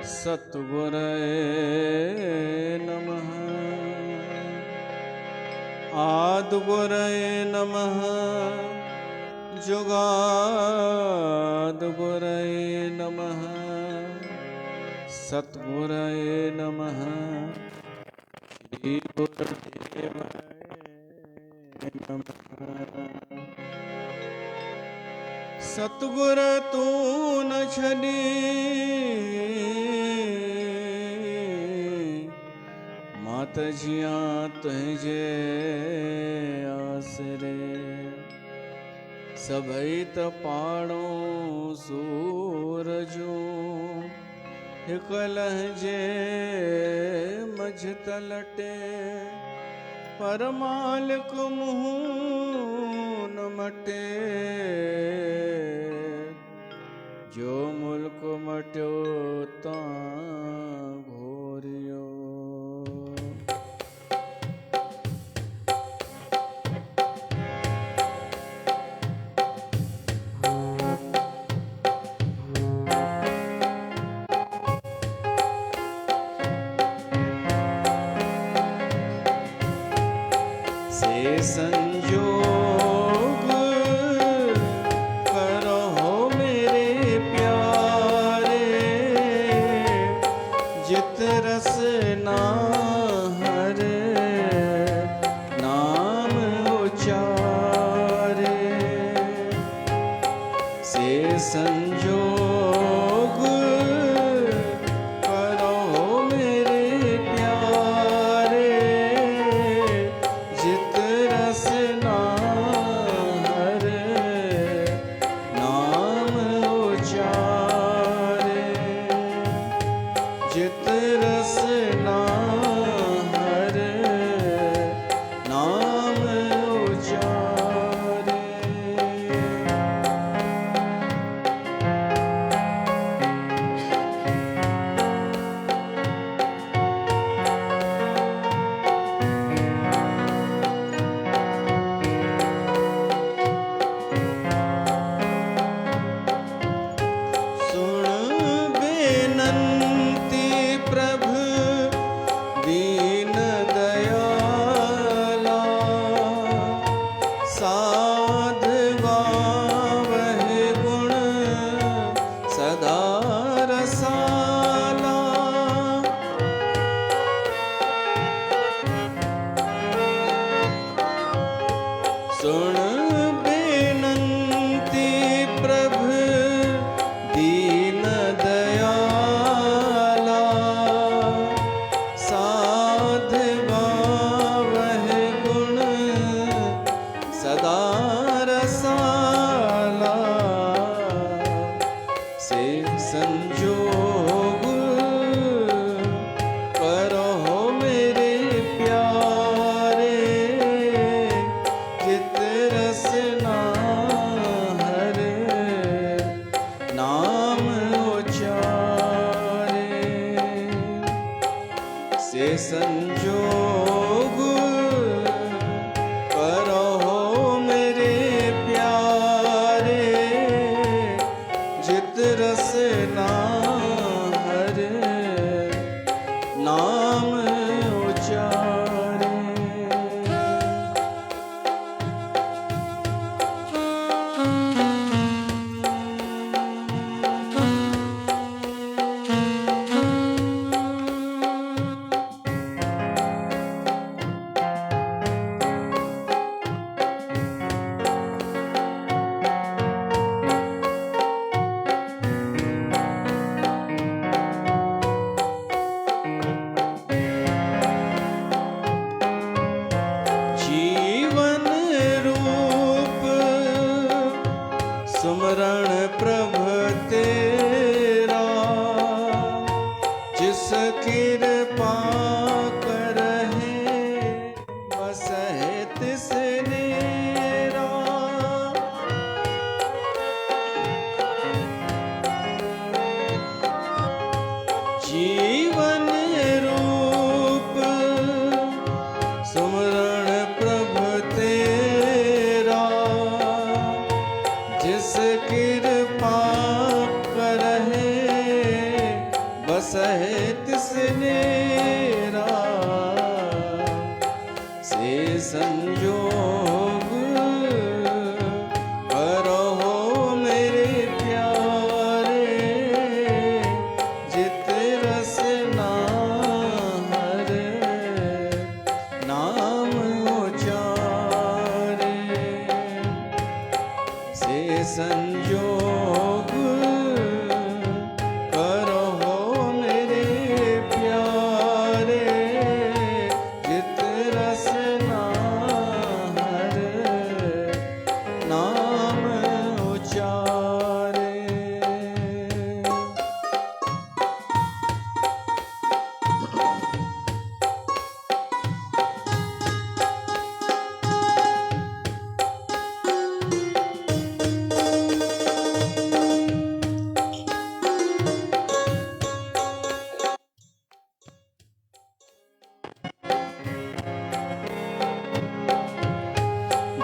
सतगुरये नमः। आदिगुरये नमः। जुगादिगुरये नमः। सतगुरये नमः। श्री गुरुदेवाय नमः। सतगुर तू न छड़ी, मात जिया तुझे आसरे। सबई तपाड़ो सूरजो, हिक लहजे मझ तलटे। पर मालिक मुँह न मटे, जो मुल्क मट्यो तां घोरियो। से संजोग करो मेरे प्यारे, जित रस ना हर नाम उचारे। से संजोग करो मेरे प्यारे, जित रस ना हर नाम उचारे। जित रस ना हर नाम उचारे। सुन बेनंती प्रभु दीन दयाला, साध गावहि गुण सदा रसाला। सुन बेनंती प्रभु दीन दयाला, साध गावहि गुण सदा रसाला। से संजोग करो मेरे प्यारे, जित रस ना हर नाम उचारे। से संजोग करो मेरे प्यारे, जित रस ना हर नाम उचारे। बसहित स्नेरा से संजोग करो मेरे प्यारे जित रसना हर नाम उचारे से संजोग करो मेरे प्यारे जित रसना हर नाम उचारे।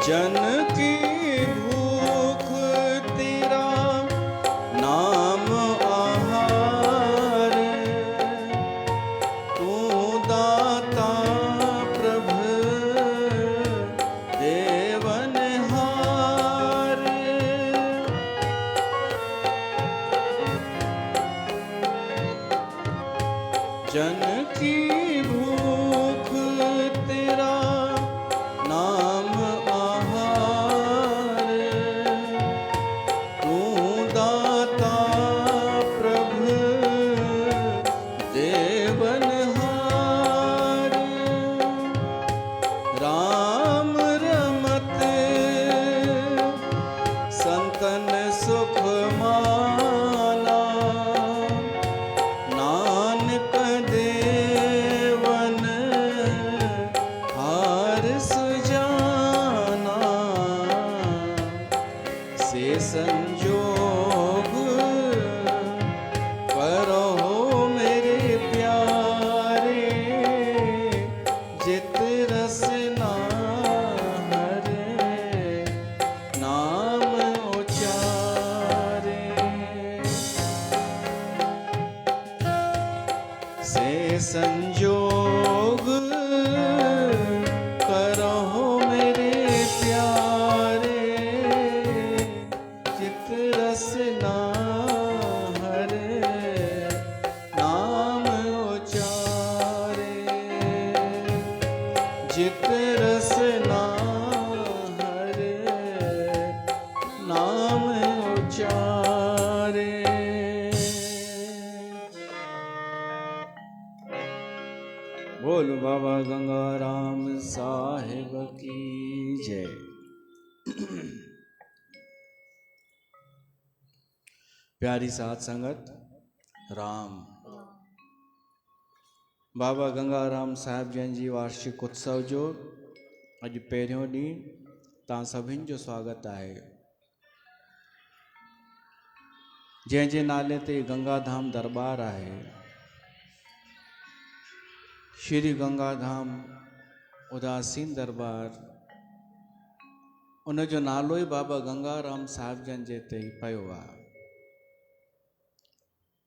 जन की भूख तेरा नाम आहार तू दाता प्रभु देवनहार जन की भूख तेरा नाम आहार तू दाता प्रभु देवनहार राम रमत संतन सुख माना नानक देवन हार सुजाना से संजोग करो मेरे प्यारे जित रसना हर नाम उचारे से संजोग करो मेरे प्यारे जित रसना हर नाम उचारे जित रसना हर नाम उचारे। बोल बाबा गंगाराम साहिब की जय। प्यारी साथ संगत राम बाबा गंगाराम साहिब जन जी वार्षिक उत्सव जो अज पहिरियों ॾींहुं तव्हां सभिनि जो स्वागत आहे। जंहिंजे नाले ते गंगाधाम दरबार आहे श्री गंगाधाम उदासीन दरबार उन जो नालो ई बाबा गंगाराम साहिब जन जे ते ई पियो आहे।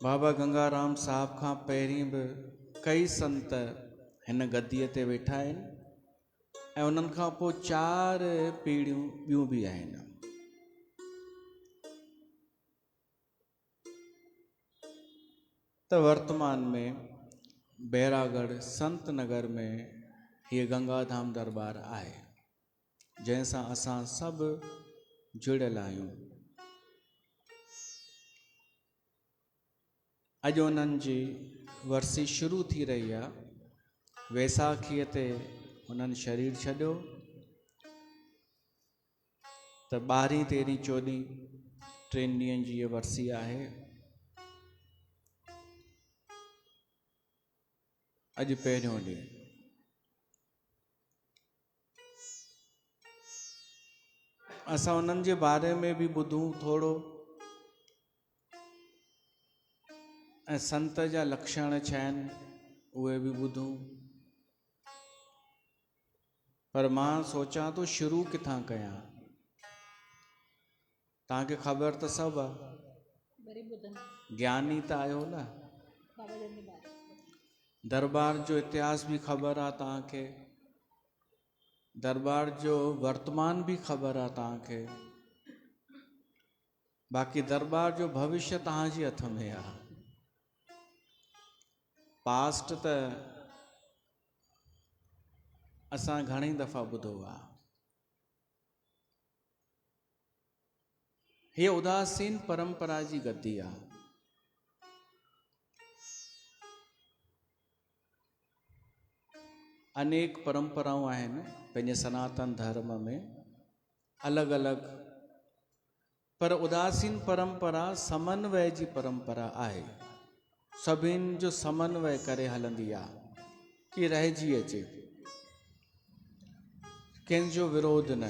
बाबा गंगाराम साहिब खां पहिरीं बि कई संत हिन गद्दीअ ते वेठा आहिनि ऐं उन्हनि खां पोइ 4 पीढ़ियूं ॿियूं बि आहिनि। त वर्तमान में बैरागढ़ संत नगर में हीअ गंगाधाम दरबार आहे जंहिंसां असां सभु जुड़ियल आहियूं। अॼु उन्हनि जी वर्सी शुरू थी रही आहे। वैसाखीअ ते उन्हनि शरीर छॾियो त 12, 13, 14 3 ॾींहंनि जी इहा वर्सी आहे। अॼु पहिरियों ॾींहुं असां उन्हनि जे बारे में बि ॿुधूं थोरो ऐं संत जा लक्षण छा आहिनि उहे बि ॿुधूं। पर मां सोचां थो शुरू किथां कयां। तव्हांखे ख़बर त सभु आहे, ज्ञानी त आहियो न। दरबार जो इतिहास भी ख़बर आहे तव्हांखे, दरबार जो वर्तमान भी ख़बर आहे तव्हांखे, बाक़ी दरबार जो भविष्य तव्हांजे हथ में आहे। पास्ट त असां घणी दफ़ा ॿुधो आहे। हीअ उदासीन परंपरा जी गद्दी आहे। अनेक परंपराऊं आहिनि पंहिंजे सनातन धर्म में अलॻि अलॻि, पर उदासीन परंपरा समन्वय जी परंपरा आहे। सभिनि जो समन्वय करे हलंदी आहे कि रहिजी अचे, कंहिंजो विरोध न,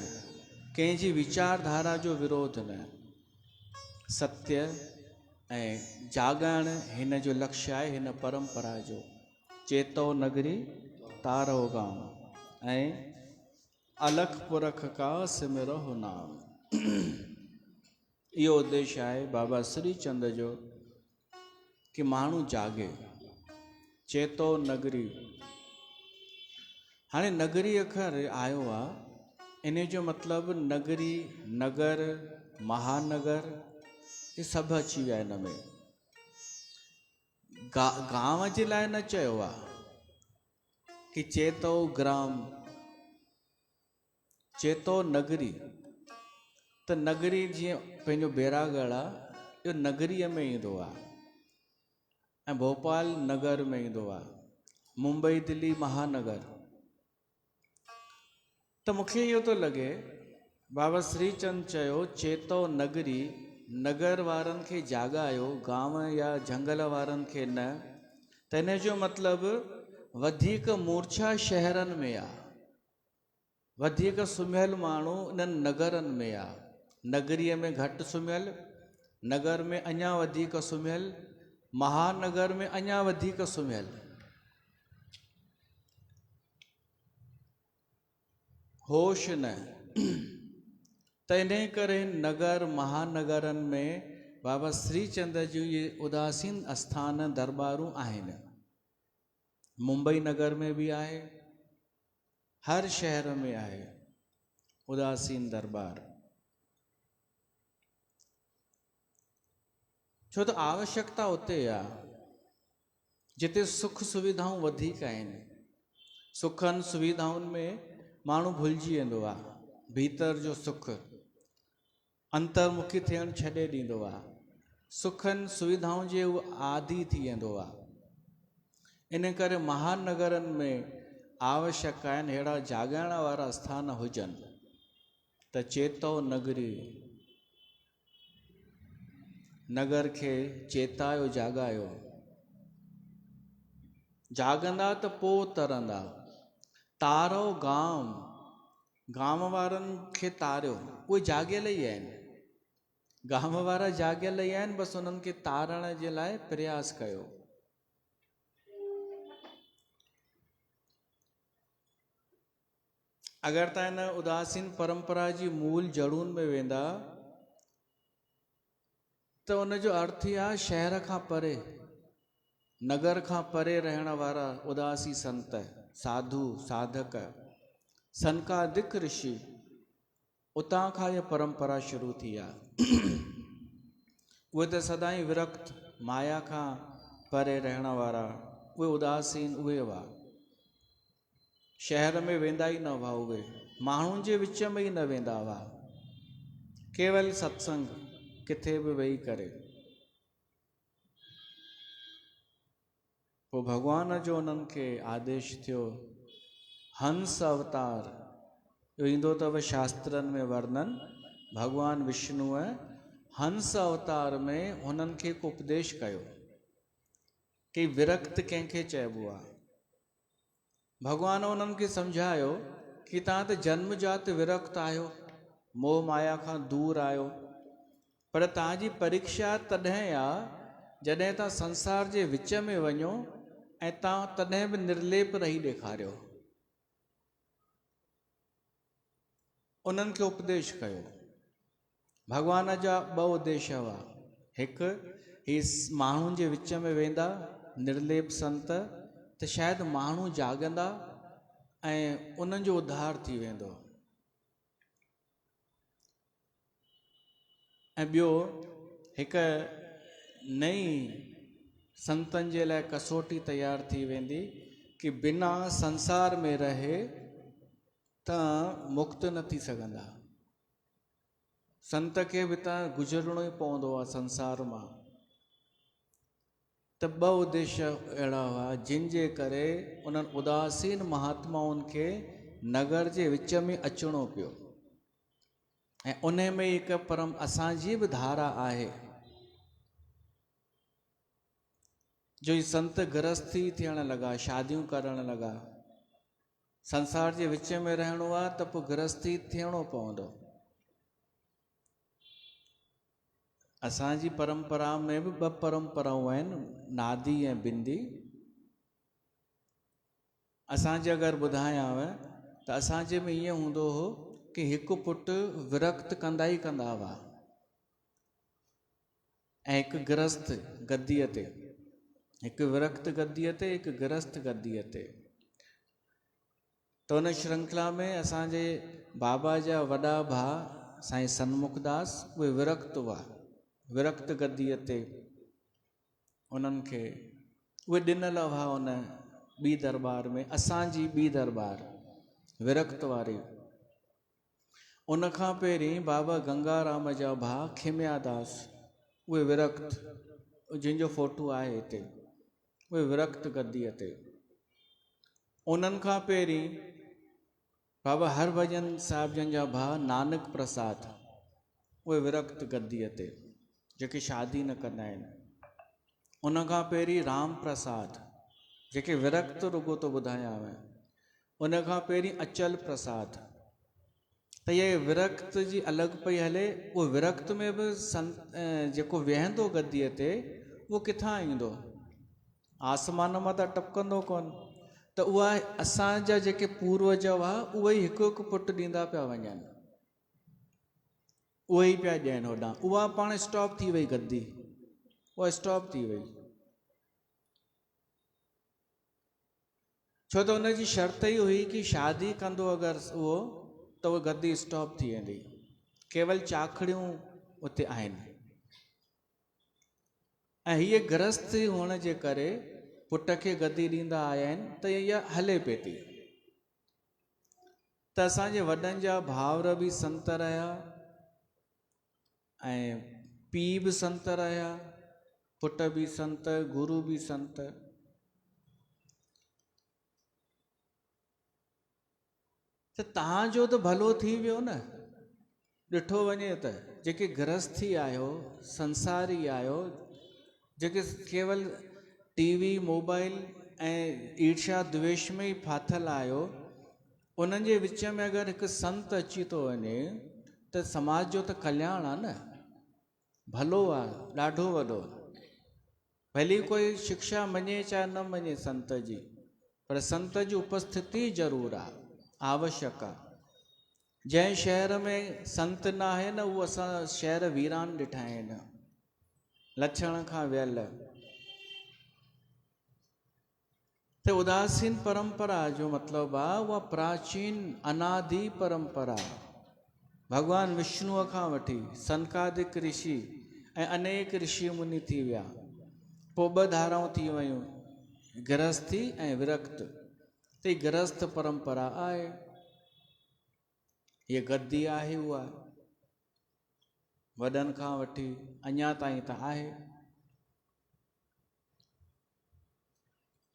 कंहिंजी विचारधारा जो विरोध न। सत्य ऐं जागण हिन जो लक्ष्य आहे, हिन परंपरा जो। चेतो नगरी तारो गांव ऐं अलख पुरख का सिमरहो नाम। इहो उद्देश्य आहे बाबा श्री चंद जो कि माण्हू जागे। चेतो नगरी, हाणे नगरी अखर आयो आहे, इन जो मतिलबु नगरी, नगर, महानगर, ये सभु अची विया हिन में। गांव जे लाइ न चयो आहे कि चेतो ग्राम, चेतो नगरी। त नगरी जीअं पंहिंजो बैरागढ़ आहे, इहो नगरीअ में ईंदो आहे ऐं भोपाल नगर में ईंदो आहे, मुंबई दिल्ली महानगर। त मूंखे इहो थो लॻे बाबा श्रीचंद चयो चेतो नगरी, नगर वारनि खे जागायो, गांव या झंगल वारनि खे न। त इन जो मतिलबु वधीक मूर्छा शहरनि में आहे, वधीक सुम्हियल माण्हू इन्हनि नगरनि में आहे। नगरीअ में घटि सुम्हियल, नगर में अञा वधीक सुम्हियल, महानगर में अञा वधीक सुम्हियल। होश न। त इन करे नगर महानगरनि में बाबा श्रीचंद जूं ये उदासीन आस्थान दरबारूं आहिनि। मुंबई नगर में भी आहे, हर शहर में आहे उदासीन दरबार। छो त आवश्यकता उते आहे जिते सुख सुविधाऊं वधीक आहिनि। सुखनि सुविधाउनि में माण्हू भुलिजी वेंदो आहे, भीतर जो सुख अंतर्मुखी थियण छॾे ॾींदो आहे, सुखनि सुविधाउनि जे उहो आदी थी वेंदो आहे। इन करे महानगरनि में आवश्यक आहिनि अहिड़ा जाॻाइण वारा स्थान हुजनि। त चेतो नगरी, नगर खे चेतायो, जाॻायो। जाॻंदा त पोइ तरंदा। तारो गांव, गांव वारनि खे तारियो, उहे जाॻियल ई आहिनि। गांव वारा जाॻियल ई आहिनि, बसि उन्हनि खे तारण जे लाइ प्रयास कयो। अगरि तव्हां हिन उदासीन परंपरा जी मूल जड़ुनि में वेंदा त उनजो अर्थ ई आहे शहर खां परे, नगर खां परे रहण वारा उदासी संत, साधु, साधक, सनकादिक ऋषि, उतां खां इहा परंपरा शुरू थी आहे। उहे त सदाईं विरक्त, माया खां परे रहण वारा, उहे उदासीन उहे हुआ। शहर में वेंदा ई न हुआ, उहे माण्हुनि जे विच में ई न वेंदा हुआ। केवल सत्संग, किथे बि वेही करे। पोइ भॻवान जो उन्हनि खे आदेश थियो, हंस अवतार, इहो ईंदो अथव शास्त्रनि में वर्णन। भॻवान विष्णुअ हंस अवतार में हुननि खे हिकु उपदेश कयो कि विरक्त कंहिंखे चइबो आहे। भॻवान उन्हनि खे सम्झायो कि तव्हां त जन्मजात विरक्त आहियो, मोह माया खां दूर आहियो, पर तव्हांजी परीक्षा तॾहिं आहे जॾहिं तव्हां संसार जे विच में वञो ऐं तव्हां तॾहिं बि निर्लेप रही ॾेखारियो। उन्हनि खे उपदेश कयो। भॻवान जा ॿ उद्देश्य हुआ। हिकु, ही माण्हुनि जे विच में वेंदा, निर्लेप संत त शायदि माण्हू जाॻंदा ऐं उन्हनि जो उद्धार थी वेंदो। ऐं ॿियो हिकु नई संतनि जे लाइ कसोटी तयारु थी वेंदी कि बिना संसार में रहे त मुक्त न थी सघंदा। संत खे बि त गुज़रणो ई पवंदो आहे संसार मां। त ॿ उद्देश्य अहिड़ा हुआ जिन जे करे उन्हनि उदासीन महात्माउनि खे नगर जे विच में अचिणो पियो। ऐं उन में हिकु परम असांजी बि धारा आहे जो ही संत गृहस्थी थियण लॻा, शादियूं करण लॻा। संसार जे विच में रहणो आहे त पोइ गृहस्थी थियणो पवंदो। असांजी परंपरा में बि ॿ परंपराऊं आहिनि, नादी ऐं बिंदी। असांजे अगरि ॿुधायांव त असांजे में ईअं हूंदो हो कि हिकु पुटु विरक्त कंदा ई कंदा हुआ ऐं हिकु गृहस्थ गद्दीअ ते, हिकु विरक्त गद्दीअ ते, हिकु गृहस्थ गद्दीअ ते। त उन श्रृंखला में असांजे बाबा जा वॾा भाउ साईं सन्मुखदास उहे विरक्त हुआ, विरक्त गद्दीअ ते। उन्हनि खे उहे ॾिनल हुआ उन ॿी दरबार में, असांजी ॿी दरबार विरक्त वारी। उन खां पहिरीं बाबा गंगाराम जा भाउ खिमयादास उहे विरक्त, जिन जो फोटो आहे हिते, उहे विरक्त गद्दीअ ते। उन्हनि खां पहिरीं बाबा हरभजन साहिब जन जा भाउ नानक प्रसाद उहे विरक्त गद्दीअ ते, जेके शादी न कंदा आहिनि। उन खां पहिरीं राम प्रसाद, जेके विरक्त रुगो तो ॿुधायांव। उन खां पहिरीं अचल प्रसाद। त इहे विरक्त जी अलॻि पई हले। उहो विरक्त में बि जेको वेहंदो गद्दीअ ते उहो किथां ईंदो, आसमान मां त टपकंदो कोन। त उहा असांजा जेके पूर्वज हुआ उहे ई हिकु हिकु पुटु ॾींदा पिया वञनि, उहे ई पिया ॾियनि होॾां। उहा पाण स्टॉप थी वई गद्दी, उहा स्टॉप थी वई। छो त हुनजी शर्त ई हुई कि शादी कंदो अगरि उहो त उहा गद्दी स्टॉप थी वेंदी। केवल चाखड़ियूं उते आहिनि। ऐं हीअ गृहस्थी हुअण जे करे पुट खे गद्दी ॾींदा आया आहिनि त इहा हले पई थी। त असांजे वॾनि जा भाउर बि संत रहिया ऐं पीउ बि संत रहिया, पुट बि संत, गुरू बि संत। त तव्हांजो त भलो थी वियो न। ॾिठो वञे त जेके गृहस्थी आहियो, संसारी आहियो, जेके केवल टीवी मोबाइल ऐं ईर्ष्या द्वेष में ई फाथल आहियो, उन्हनि जे विच में अगरि हिकु संत अची थो वञे त समाज जो त कल्याण आहे न, भलो आहे ॾाढो वॾो। भली कोई शिक्षा मञे चाहे न मञे संत जी, पर संत जी उपस्थिति ज़रूरु आहे, आवश्यक आहे। जंहिं शहर में संत न आहे न, उहो असां शहर वीरान ॾिठा आहिनि, लछण खां वियल। त उदासीन परंपरा जो मतिलबु आहे उहा प्राचीन अनादि परंपरा। भगवान विष्णुअ खां वठी सनकादिक ऋषि ऐं अनेक ऋषि मुनि थी विया। पोइ ॿ धाराऊं थी वयूं, गृहस्थी ऐं विरक्त। त गृहस्थ परंपरा आहे, हीअ गद्दी आहे, उहा वॾनि खां वठी अञा ताईं त आहे।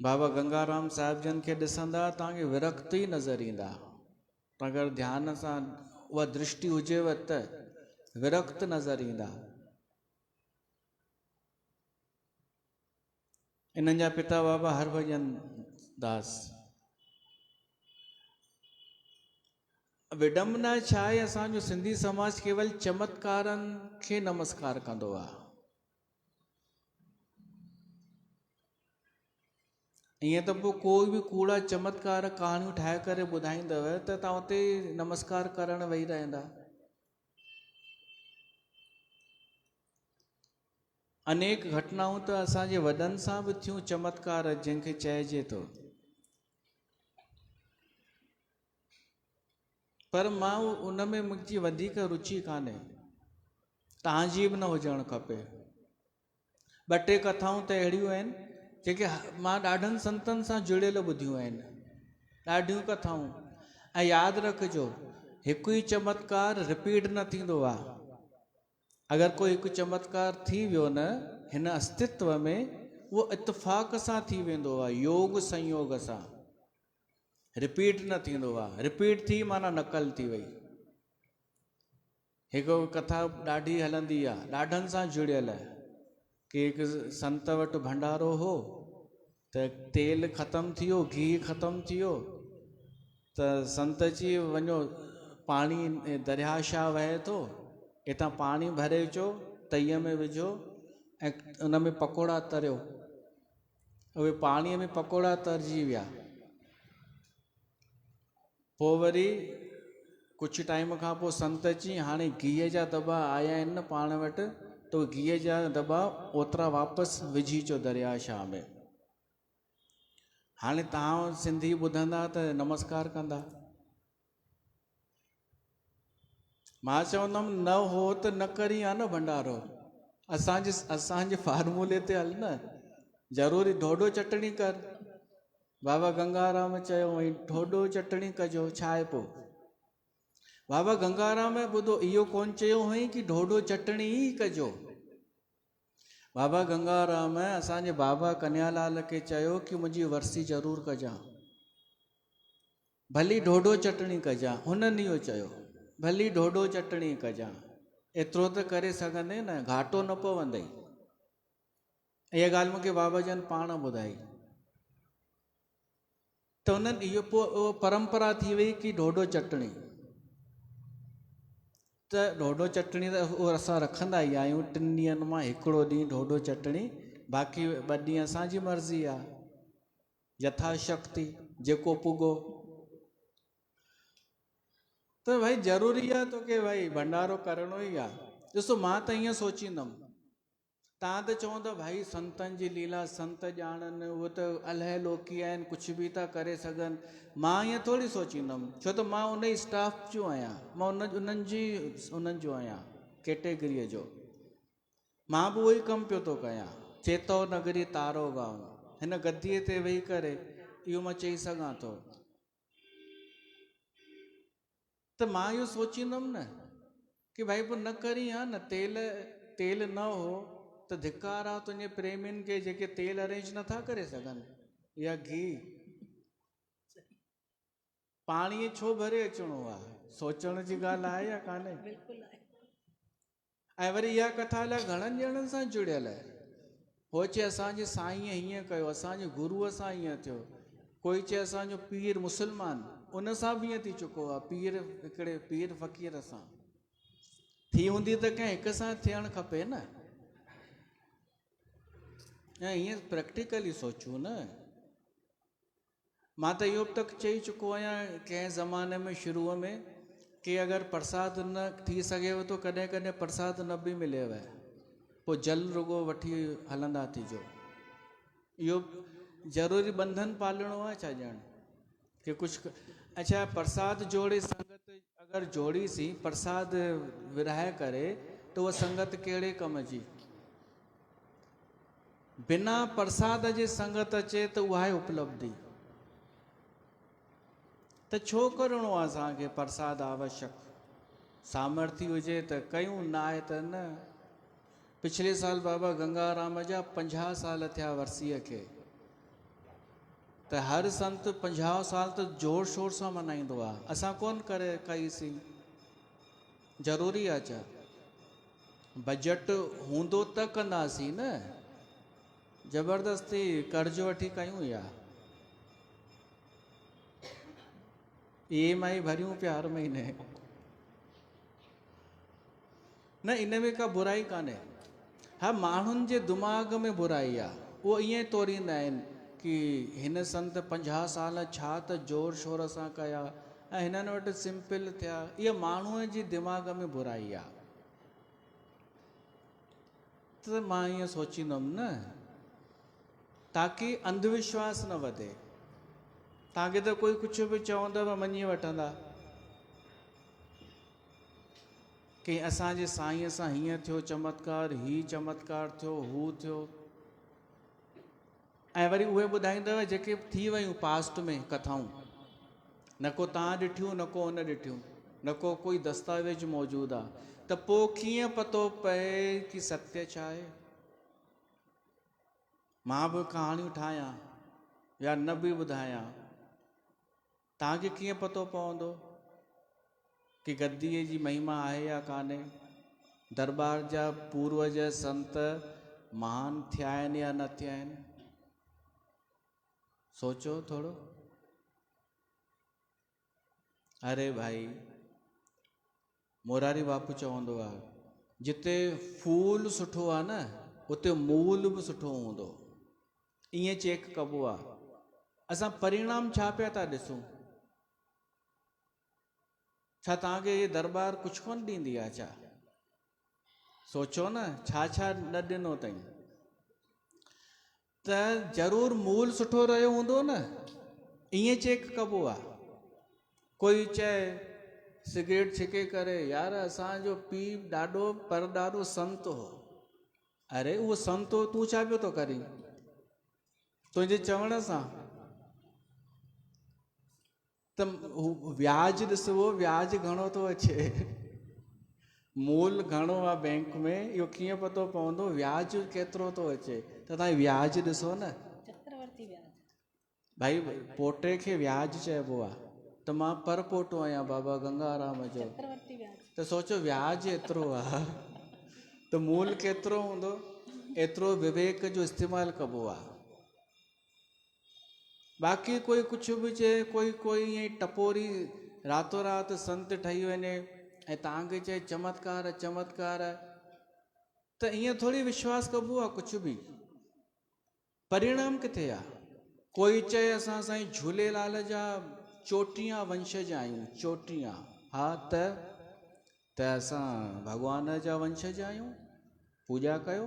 बाबा गंगाराम साहिब जन खे ॾिसंदा तव्हांखे विरक्त ई नज़र ईंदा। अगरि ध्यान सां उहा दृष्टि हुजेव त विरक्त नज़र ईंदा। इन्हनि जा पिता बाबा हरभजन दास। विडंबना छा आहे, असांजो सिंधी समाज केवल चमत्कारनि खे नमस्कार कंदो आहे। ईअं त पोइ कोई बि कूड़ा चमत्कार कहाणियूं ठाहे करे ॿुधाईंदव त तव्हां उते नमस्कार करणु वेही रहंदा। अनेक घटनाऊं त असांजे वॾनि सां बि थियूं, चमत्कार जंहिंखे चइजे थो। पर मां उन में मुंहिंजी वधीक रुचि कान्हे, तव्हांजी बि न हुजणु खपे। ॿ टे कथाऊं त अहिड़ियूं आहिनि जेके मां ॾाढनि संतनि सां जुड़ियल ॿुधियूं आहिनि, ॾाढियूं कथाऊं। ऐं यादि रखिजो, हिकु ई चमत्कार रिपीट न थींदो आहे। अगरि कोई हिकु चमत्कार थी वियो न हिन अस्तित्व में, उहो इत्फ़ाक़ सां थी वेंदो आहे, योग संयोग सां, रिपीट न थींदो आहे। रिपीट थी माना नकल थी वई। हिकु कथा ॾाढी हलंदी आहे, ॾाढनि सां जुड़ियल आहे, कि हिकु संत वटि भंडारो हो, त तेल ख़तमु थी वियो, गिहु ख़तमु थी वियो, त संत जी वञो पाणी दरिया शाह वहे थो, हितां पाणी भरे अचो, तईअ में विझो ऐं उन में पकोड़ा तरियो। उहे पाणीअ में पकोड़ा तरिजी विया। पोइ वरी कुझु टाइम खां पोइ संत अची, हाणे गिह जा दॿा आया आहिनि न पाण वटि, तो गिह जा दॿा ओतिरा वापसि विझी अचो दरिया शाह में। हाणे तव्हां सिंधी ॿुधंदा त नमस्कार कंदा। मां चवंदुमि न हो त न करी आहे न भंडारो, असांजे फार्मूले ते हल न, ज़रूरी ढोढो चटणी कर। बाबा गंगाराम चयो वई ढोढो चटणी कजो, छा आहे पोइ? बाबा गंगाराम ॿुधो इहो कोन चयो हुई कि ढोढो चटणी ई कजो। बाबा गंगाराम असांजे बाबा कन्यालाल खे चयो कि मुंहिंजी वरसी ज़रूरु कजां, भली ढोढो चटणी कजां। हुननि इहो चयो भली ढोढो चटणी कजां, एतिरो त करे सघंदे न, घाटो न पवंदई। इहा ॻाल्हि मूंखे बाबा जन पाण ॿुधाई। त उन्हनि इहो पोइ परंपरा थी वई कि ढोढो चटणी। त ढोढो चटणी त उहो असां रखंदा ई आहियूं, 3 ॾींहंनि मां हिकिड़ो ॾींहुं ढोढो चटणी, बाक़ी 2 ॾींहं असांजी मर्ज़ी आहे, यथाशक्ति जेको पुॻो। त भाई ज़रूरी आहे तोखे भाई भंडारो करिणो ई आहे। ॾिसो मां त ईअं सोचींदुमि, तव्हां त चवंदव भाई संतनि जी लीला संत ॼाणनि, उहे त अलाए लोकी आहिनि, कुझु बि था करे सघनि। मां ईअं थोरी सोचींदुमि, छो त मां उन ई स्टाफ जो आहियां, मां उन्हनि जो आहियां कैटेगरीअ जो। मां बि उहो ई कमु पियो थो कयां, चेतो नगरी तारो गांव, हिन गद्दीअ ते वेही करे इहो मां चई सघां थो। त मां इहो सोचींदुमि न कि भाई पोइ न करी आहे न, तेल न हो त धिकार आहे तुंहिंजे प्रेमियुनि खे जेके तेल अरेंज नथा करे सघनि, या गिह। पाणी छो भरे अचिणो आहे, सोचण जी ॻाल्हि आहे या कान्हे? ऐं वरी इहा कथा लाइ घणनि ॼणनि सां जुड़ियल आहे। हो चए असांजे साईं हीअं कयो, असांजे गुरूअ सां हीअं थियो, कोई चए असांजो पीर मुस्लमान, उन सां बि ईअं थी चुको आहे, हिकिड़े पीर फ़क़ीर सां थी हूंदी त कंहिं हिक सां थियणु खपे न। ऐं हीअं प्रैक्टिकली सोचूं न। मां त इहो तक चई चुको आहियां कंहिं ज़माने में शुरूअ में कि अगरि प्रसाद न थी सघेव थो, कॾहिं कॾहिं प्रसाद न बि मिलेव, पोइ जल रुगो वठी हलंदा थिजो। इहो ज़रूरी बंधन पालणो आहे छा ॼण कि कुझु? अच्छा, प्रसाद जोड़े संगत अगरि जोड़ीसीं, प्रसाद विराहे करे, त उहा संगत कहिड़े कम जी? बिना प्रसाद जे संगत अचे त उहा आहे उपलब्धि। त छो करिणो आहे असांखे प्रसाद आवश्यक? सामर्थ्य हुजे त कयूं, न आहे त न। पिछले साल बाबा गंगाराम जा 50 साल थिया वरसीअ खे, त हर संत 50 साल त जोर शोर सां मल्हाईंदो आहे, असां कोन करे कईसीं। ज़रूरी आहे छा? बजट हूंदो त कंदासीं न, ज़बरदस्ती कर्ज वठी कयूं या EMI भरियूं पिया हर महीने। न, इन में का बुराई कान्हे। हा, माण्हुनि जे दिमाग़ में बुराई आहे, उहो ईअं तोरींदा आहिनि कि हिन संत 50 साल छा त जोर शोर सां कया ऐं हिननि वटि सिंपल थिया। इहा माण्हूअ जी दिमाग़ में बुराई आहे। त मां ईअं सोचींदुमि न, ताकी अंधविश्वास न वधे। तव्हांखे त कोई कुझु बि चवंदव मञी वठंदा कि असांजे साईंअ सां हीअं थियो चमत्कार, ही चमत्कार थियो, हू थियो। ऐं वरी उहे ॿुधाईंदव जेके थी वियूं पास्ट में कथाऊं, न को तव्हां ॾिठियूं न को उन ॾिठियूं, न को कोई दस्तावेज मौजूदु आहे। त पोइ कीअं पतो पए कि सत्य छा आहे? मां बि कहाणियूं ठाहियां या न बि ॿुधायां, तव्हांखे कीअं पतो पवंदो कि गद्दीअ जी महिमा आहे या कान्हे? दरबार जा पूर्वज संत महान थिया आहिनि या न थिया आहिनि? सोचो थोरो। अरे भाई, मोरारी बापू चवंदो आहे, जिते फूल सुठो आहे न उते मूल बि सुठो हूंदो। ईअं चेक कबो आहे। असां परिणाम छा पिया था ॾिसूं? छा तव्हांखे ये दरबार कुझु कोन ॾींदी आहे छा? सोचो न, छा छा न ॾिनो अथई। त ज़रूरु मूल सुठो रहियो हूंदो न, ईअं चेक कबो आहे। कोई चए सिगरेट छिके करे, यार असांजो पीउ ॾाढो पर ॾाढो संत हो। अरे उहो संत हो, तूं छा पियो थो करीं? तुंहिंजे चवण सां त व्याज ॾिसो, व्याज घणो थो अचे, मूल घणो आहे बैंक में, इहो कीअं पतो पवंदो? व्याज केतिरो थो अचे। त तव्हां व्याज ॾिसो न। चक्रवर्ती व्याज। भाई पोटे खे व्याज चइबो आहे, त मां पर पोटो आहियां बाबा गंगाराम जो। चक्रवर्ती व्याज। त सोचो व्याज एतिरो आहे त मूल केतिरो हूंदो? एतिरो विवेक जो इस्तेमालु कबो आहे। बाक़ी कोई कुझु बि चए, कोई ईअं टपोरी रातो राति संत ठही वञे ऐं तव्हांखे चए चमत्कार चमत्कार, त ईअं थोरी विश्वास कबो आहे कुझु बि। परिणाम किथे आहे? कोई चए असां साईं झूलेलाल जा चोटियां वंशज आहियूं, चोटियां। हा त असां भॻवान जा वंशज आहियूं, पूॼा कयो।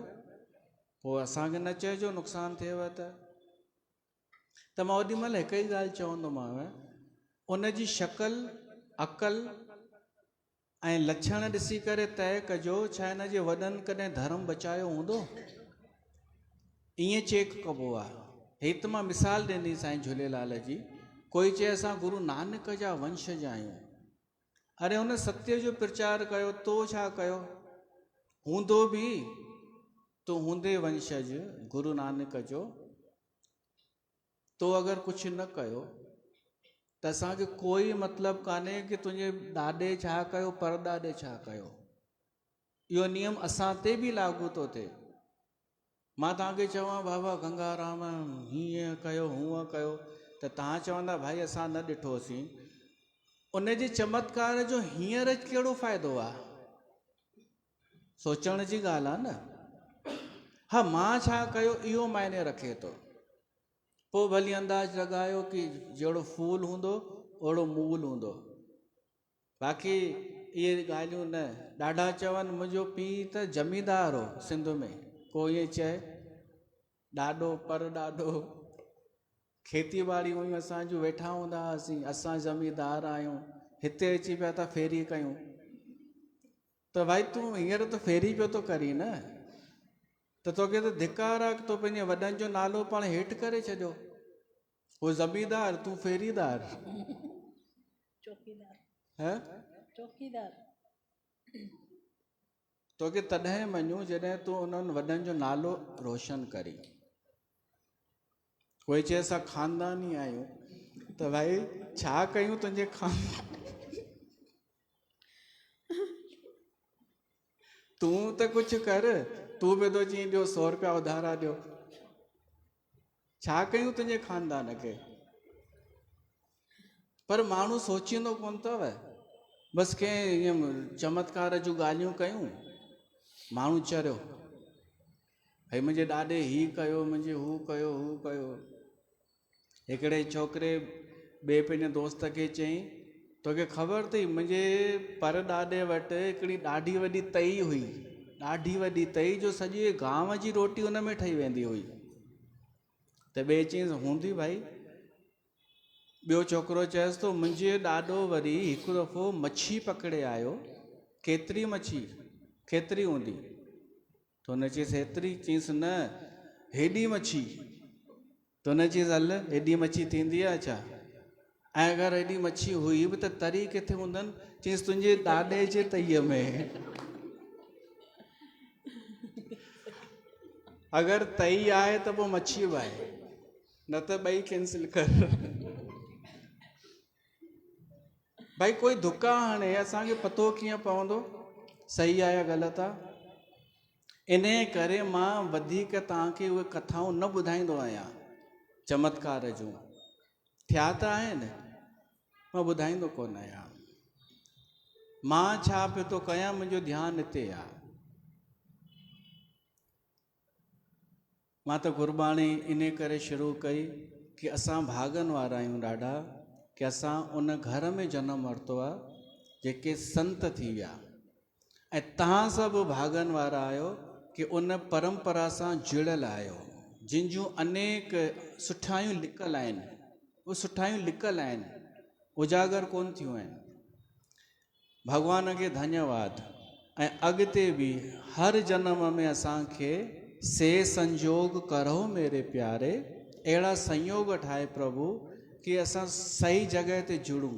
पोइ असांखे न चइजो नुक़सानु थिएव त मां ओॾी महिल हिकु ई ॻाल्हि चवंदोमांव, उन जी शकल अकल ऐं लक्षण ॾिसी करे तइ कजो छा हिन जे वॾनि कॾहिं धर्म बचायो हूंदो। ईअं चेक कबो आहे। हिते त मां मिसाल ॾिनी साईं झूलेलाल जी। कोई चए असां गुरु नानक जा वंशज आहियूं। अरे हुन सत्य जो प्रचार कयो, तो छा कयो? हूंदो बि तो हूंदे वंशज गुरु नानक जो, तो अगरि कुझु न कयो त असांखे कोई मतिलबु कान्हे कि तुंहिंजे ॾाॾे छा कयो, परॾाॾे छा कयो। इहो नियम असां ते बि लागू थो थिए। मां तव्हांखे चवां बाबा गंगाराम हीअं कयो हूअं कयो, त तव्हां चवंदा भाई असां न ॾिठोसीं। उन जे चमत्कार जो हींअर कहिड़ो फ़ाइदो आहे? सोचण जी ॻाल्हि आहे न। हा, मां छा कयो इहो मायने रखे थो। पोइ भली अंदाज़ लॻायो कि जहिड़ो फूल हूंदो ओड़ो मूल हूंदो। बाक़ी इहे ॻाल्हियूं न। ॾाढा चवनि मुंहिंजो पीउ त ज़मीदार हो सिंध में, को ईअं चए ॾाढो पर ॾाढो, खेती ॿाड़ी हुयूं असांजूं, वेठा हूंदा हुआसीं, असां ज़मीदार आहियूं, हिते अची पिया था फेरी कयूं। त भाई तूं हींअर त फेरी पियो थो करी न, त तोखे त धिकार आहे तो पंहिंजे वॾनि जो नालो पाण हेठि करे छॾियो। उहो ज़मीदार, तूं फेरीदार। चौकीदार। है चौकीदार। तोखे तॾहिं मञूं जॾहिं तूं उन्हनि वॾनि जो नालो रोशन करी। कोई चए असां ख़ानदानी आहियूं, त भाई छा कयूं तुंहिंजे तूं त कुझु कर। तूं बि थो चई ॾियो 100 रुपया उधारा ॾियो। छा कयूं तुंहिंजे ख़ानदान खे? पर माण्हू सोचींदो कोन अथव। बसि कंहिं ईअं चमत्कार जूं ॻाल्हियूं कयूं, माण्हू चरियो भई मुंहिंजे ॾाॾे ही कयो, मुंहिंजे हू कयो हू कयो। हिकिड़े छोकिरे ॿिए पंहिंजे दोस्त खे चई तोखे ख़बर अथई मुंहिंजे पर ॾाॾे वटि हिकिड़ी ॾाढी वॾी तई हुई, ॾाढी वॾी तई जो सॼे गांव जी रोटी उन में ठही वेंदी हुई। त ॿिए चईंसि हूंदी भाई। ॿियो छोकिरो चएसि थो मुंहिंजे ॾाॾो वरी हिकु दफ़ो मच्छी पकड़े आयो। केतिरी मच्छी, केतिरी हूंदी? त हुन चयईसि हेतिरी। चयईसि न हेॾी मच्छी। त हुन चयईसि हल हेॾी मच्छी थींदी आहे छा? ऐं अगरि हेॾी मच्छी हुई बि त तरी किथे हूंदनि? चयईसि तुंहिंजे ॾाॾे जे तईअ में। अगरि तई आहे त पोइ मच्छी बि आहे, न त ॿई कैंसिल कर। भाई कोई धुका हणे असांखे पतो कीअं पवंदो सही आहे या ग़लति आहे? इन करे मां वधीक तव्हांखे उहे कथाऊं न ॿुधाईंदो आहियां। चमत्कार जूं थिया त आहिनि, मां ॿुधाईंदो कोन आहियां। मां छा पियो थो कयां, मुंहिंजो ध्यानु हिते आहे। मां त गुरबाणी इन करे शुरू कई कि असां भागनि वारा आहियूं ॾाढा कि असां उन घर में जनमु वरितो आहे जेके संत थी विया। ऐं तव्हां सभु भागनि वारा आहियो कि उन परंपरा सां जुड़ियल आहियो, जिन जूं अनेक सुठायूं लिकल आहिनि। उहे सुठायूं लिकल आहिनि, उजागर कोन थियूं आहिनि। भॻवान खे धन्यवाद। ऐं अॻिते बि हर जनम में असांखे से संजोग करो मेरे प्यारे, अहिड़ा संयोग ठाहे प्रभु कि असां सही जॻह ते जुड़ूं।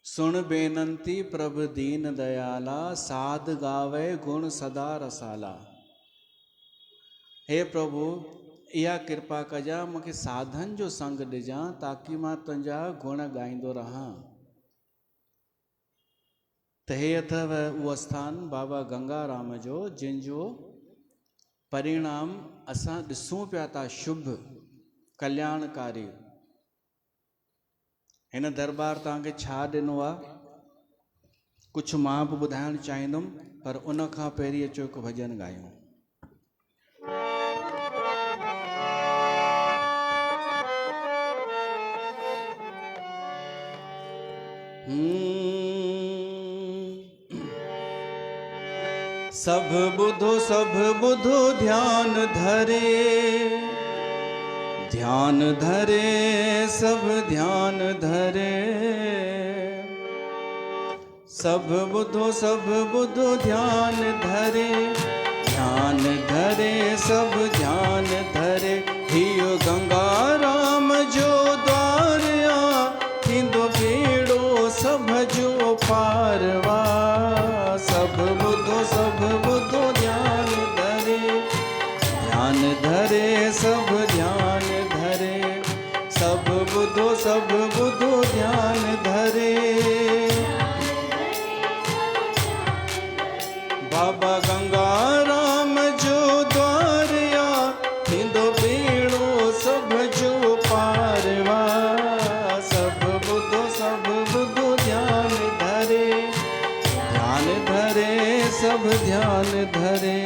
सुण बेनंती प्रभु दीन दयाला, साध गावे गुण सदा रसाला। हे प्रभु इहा कृपा कजां, मूंखे साधन जो संग ॾिजां ताकि मां तुंहिंजा गुण ॻाईंदो रहां। त हे अथव उहो स्थान बाबा गंगाराम जो, जिन जो परिणाम असां ॾिसूं पिया था, शुभ कल्याणकारी। हिन दरबार तव्हांखे छा ॾिनो आहे कुझु मां बि ॿुधाइणु चाहींदुमि, पर उन खां पहिरीं अचो हिकु भॼन ॻायूं। सब बुधो ध्यान धरे, ध्यान धरे सब ध्यान धरे। सब बुधो ध्यान धरे, ध्यान धरे सब ध्यान धरे। हियो गंगाराम जो द्वार आ, थींदो बेड़ो सभ जो पारवा। सब बुधो ध्यान धरे, ध्यान धरे सब ध्यान धरे। सब बुधो ध्यान धरे। बाबा गंगाराम जो द्वार आ, थींदो बेड़ो सभ जो पारवा। सब बुधो ध्यान धरे, ध्यान धरे सब ध्यान धरे।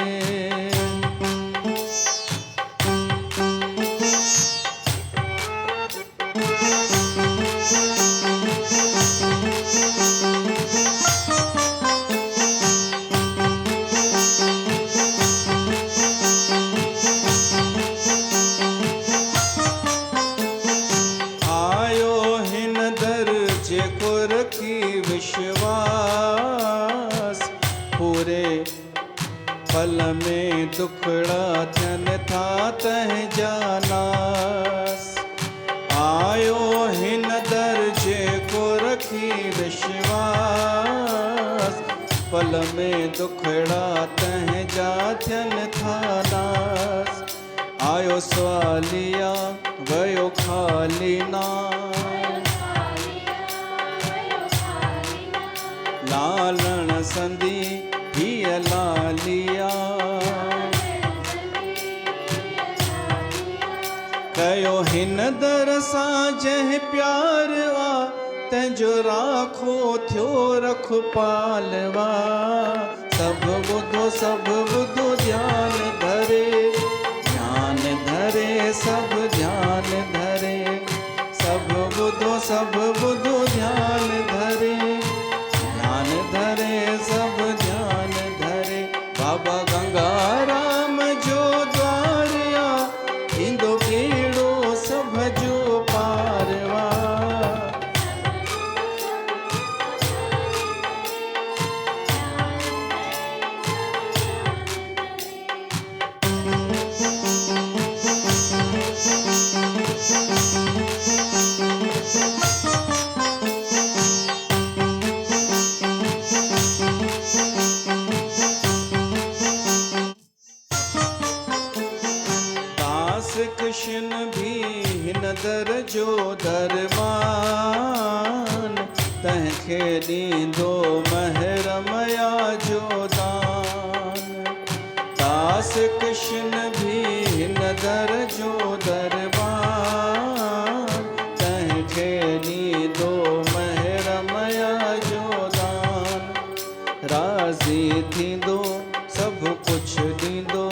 पल में दुखड़ा थियन था तह जानास। आयो हिन दर्जे को रखी विश्वास, पल में दुखड़ा तह जा थियन था नास। आयो स्वालिया वयो खाली ना, लालण संदी हिय लालिया। कयो हिन दर सां जंहिं प्यार आ, तंहिंजो राखो थियो रख पालवा। सब बुधो ध्यान धरे, ध्यान धरे सब ध्यान धरे। सब बुधो ध्यान धरे, ध्यान धरे सब ध्यान कृष्ण भी न दर जो दरमान तंहिंखे ॾींदो महरमया जो दान दास कृष्ण भी न दर जो दरबान तंहिंखे ॾींदो महरमया जो दान राज़ी थींदो सभु कुझु ॾींदो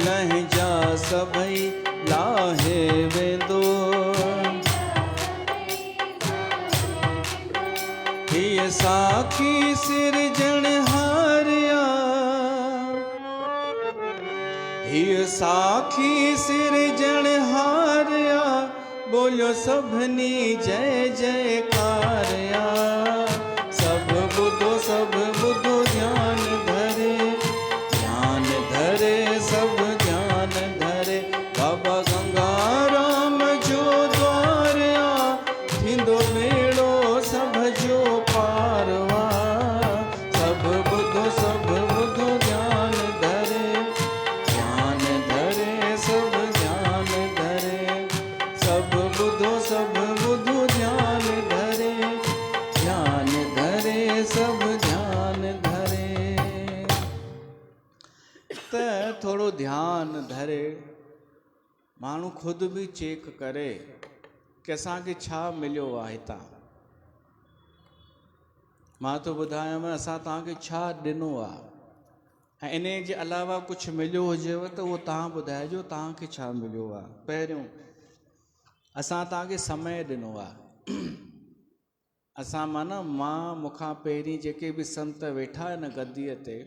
लहिजा सभई लाहे वेंदो हीअ साखी सिरजणहारिया हीअ साखी सिरजणहारिया बोलियो सभिनी जय जयकारिया सभु ॿुधो ध्यान धरे सभु ध्यान धरे बाबा गंगाराम जो द्वारिया थींदो बेड़ो सभ जो पारवा सभु ॿुधो ध्यान धरे सभु ध्यान धरे सभु ॿुधो ध्यान धरे सभु ध्यान धरे त थोड़ो ध्यान धरे माण्हू खुद भी चेक करे कि असांखे छा मिलियो आहे हितां मां तो ॿुधायांव असां तव्हांखे छा ॾिनो आहे ऐं इन जे अलावा कुझु मिलियो हुजेव त उहो तव्हां ॿुधाइजो तव्हांखे छा मिलियो आहे पहिरियों असां तव्हांखे समय ॾिनो आहे असां माना मूंखां पहिरीं जेके बि संत वेठा आहिनि गद्दीअ ते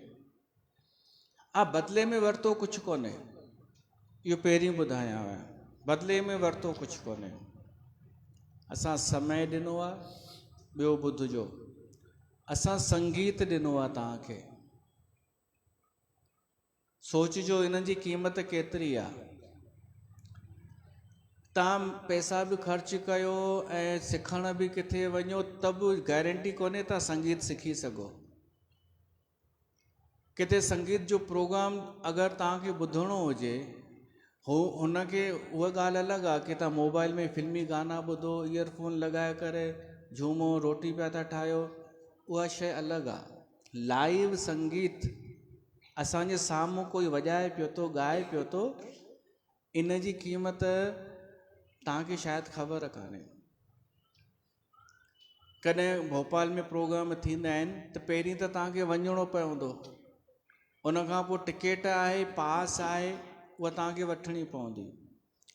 बदले में वरितो कुझु कोन्हे इहो पहिरीं ॿुधायांव बदले में वरितो कुझु कोन्हे असां समय ॾिनो आहे ॿियो ॿुधिजो असां संगीत ॾिनो आहे तव्हांखे सोचिजो इन्हनि जी क़ीमत केतिरी आहे तव्हां पैसा बि ख़र्च कयो ऐं सिखण बि किथे वञो त बि गारंटी कोन्हे तव्हां संगीत सिखी सघो किथे संगीत जो प्रोग्राम अगरि तव्हांखे ॿुधणो हुजे हुनखे उहा ॻाल्हि अलॻि आहे कि तव्हां मोबाइल में फिल्मी गाना ॿुधो ईयरफोन लॻाए करे झूमो रोटी पिया था ठाहियो उहा शइ अलॻि आहे लाइव संगीत असांजे साम्हूं कोई वॼाए पियो थो ॻाए पियो थो इन जी क़ीमत तव्हांखे शायदि ख़बर कान्हे कॾहिं भोपाल में प्रोग्राम थींदा आहिनि त पहिरीं त तव्हांखे वञिणो पवंदो उनखां पोइ टिकेट आहे पास आहे उहा तव्हांखे वठणी पवंदी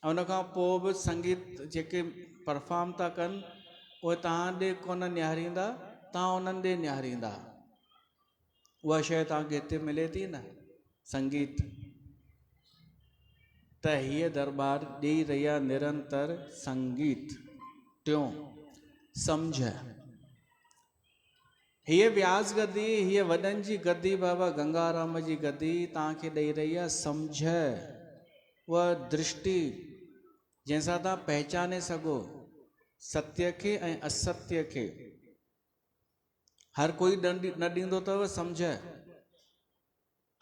ऐं उनखां पोइ बि संगीत जेके परफॉर्म था कनि उहे तव्हां ॾे कोन निहारींदा तव्हां उन्हनि ॾे निहारींदा उहा शइ तव्हांखे हिते मिले थी न संगीत त हीअ दरबार ॾेई रही आहे निरंतर संगीत टियों सम्झ हीअ व्यास गद्दी हीअ वॾनि जी गद्दी बाबा गंगाराम जी गद्दी तव्हांखे ॾेई रही आहे सम्झ उहा दृष्टि जंहिंसां तव्हां पहचाने सघो सत्य खे ऐं असत्य खे हर कोई न ॾींदो अथव सम्झ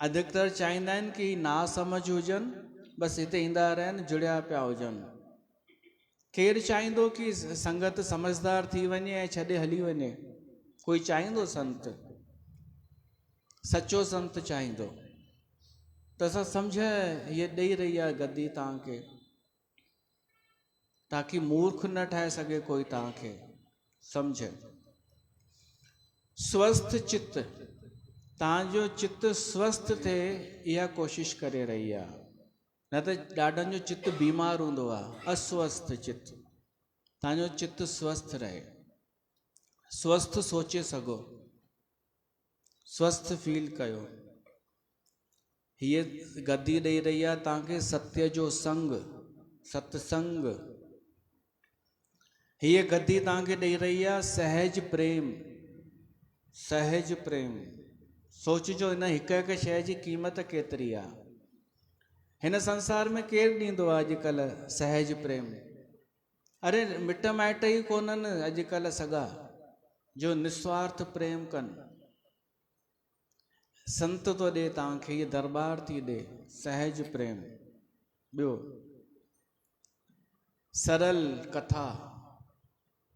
अधिकतर चाहींदा आहिनि कि ना समझ हुजनि बसि हिते ईंदा रहनि जुड़िया पिया हुजनि केरु चाहींदो कि संगत समझदार थी वञे ऐं छॾे हली वञे कोई चाहींदो संत सचो संत चाहींदो त असां सम्झ हीअ ॾेई रही आहे गद्दी तव्हांखे ताकि मूर्ख न ठाहे सघे कोई तव्हांखे सम्झ स्वस्थ चित्त तव्हांजो चित्त स्वस्थ थिए इहा कोशिश करे रही आहे न त ॾाढनि जो चित्त बीमार हूंदो आहे अस्वस्थ चित्त तव्हांजो चित्त स्वस्थ रहे स्वस्थ सोचे सघो स्वस्थ फील कयो हीअ गद्दी ॾेई रही आहे तव्हांखे सत्य जो संग सत्संग हीअ गद्दी तव्हांखे ॾेई रही आहे सहज प्रेम सोचिजो हिन हिकु हिकु शइ जी क़ीमत केतिरी आहे हिन संसार में केरु ॾींदो आहे अॼुकल्ह सहज प्रेम अरे मिट माइट ई कोन्हनि अॼुकल्ह सॻा जो निस्वार्थ प्रेम कनि संत तो ॾे तव्हांखे, ये दरबार थी ॾे, सहज प्रेम। ॿियो सरल कथा,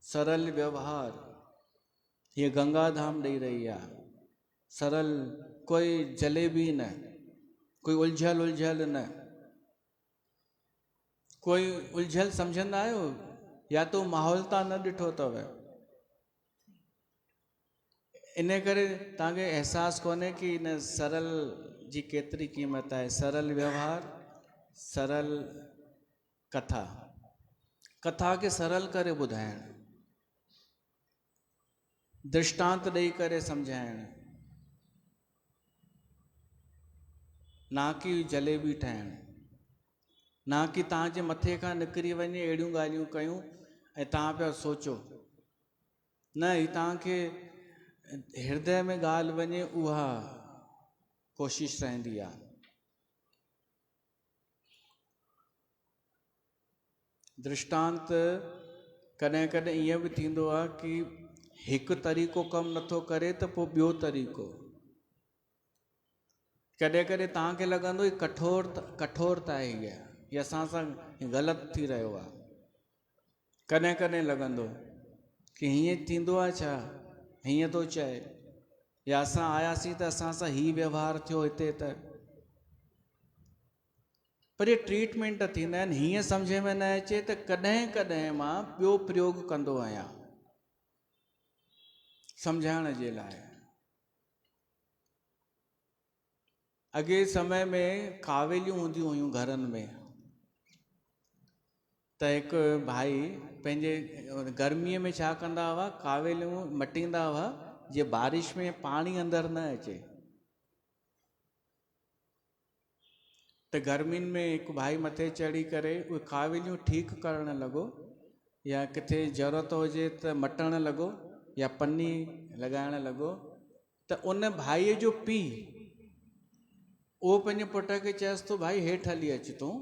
सरल व्यवहार, ये गंगा धाम ॾेई रही आहे। सरल, कोई जलेबी न, कोई उलझल उलझल न, कोई उलझल सम्झंदा आहियो या तो माहौल तां न ॾिठो अथव, इन करे तव्हांखे अहसासु कोन्हे कि इन सरल जी केतिरी क़ीमत आहे। सरल व्यवहार, सरल कथा, कथा खे सरल करे ॿुधाइणु, दृष्टांत ॾेई करे सम्झाइणु, ना कि जलेबी ठाहिणु, ना कि तव्हांजे मथे खां निकिरी वञे अहिड़ियूं ॻाल्हियूं कयूं ऐं तव्हां पिया सोचो, न ही तव्हांखे हृदय में ॻाल्हि वञे उहा कोशिश रहंदी आहे। दृष्टांत कॾहिं कॾहिं ईअं बि थींदो आहे कि हिकु तरीक़ो कमु नथो करे त पोइ ॿियो तरीक़ो, कॾहिं कॾहिं तव्हांखे लॻंदो ही कठोरता आहे, इहा असां सां ग़लति थी रहियो आहे। कॾहिं कॾहिं लॻंदो कि हीअं थींदो आहे छा, हीअं थो चए, या असां आयासीं त असां सां ही व्यवहार थियो हिते त, पर ये ट्रीटमेंट थींदा आहिनि। हीअं सम्झ में न अचे त कॾहिं कॾहिं मां ॿियो प्रयोग कंदो आहियां सम्झाइण जे लाइ। अॻे समय में कावेलियूं हूंदियूं हुयूं घरनि में, त हिकु भाई पंहिंजे गर्मीअ में छा कंदा हुआ, कावेलियूं मटींदा हुआ जीअं बारिश में पाणी अंदरि न अचे। त गर्मियुनि में हिकु भाई मथे चढ़ी करे उहे कावेलियूं ठीकु करणु लॻो, या किथे ज़रूरत हुजे त मटणु लॻो या पन्नी लॻाइणु लॻो, त उन भाईअ जो पीउ उहो पंहिंजे पुट खे चयसि थो, भाई हेठि हली अच, तूं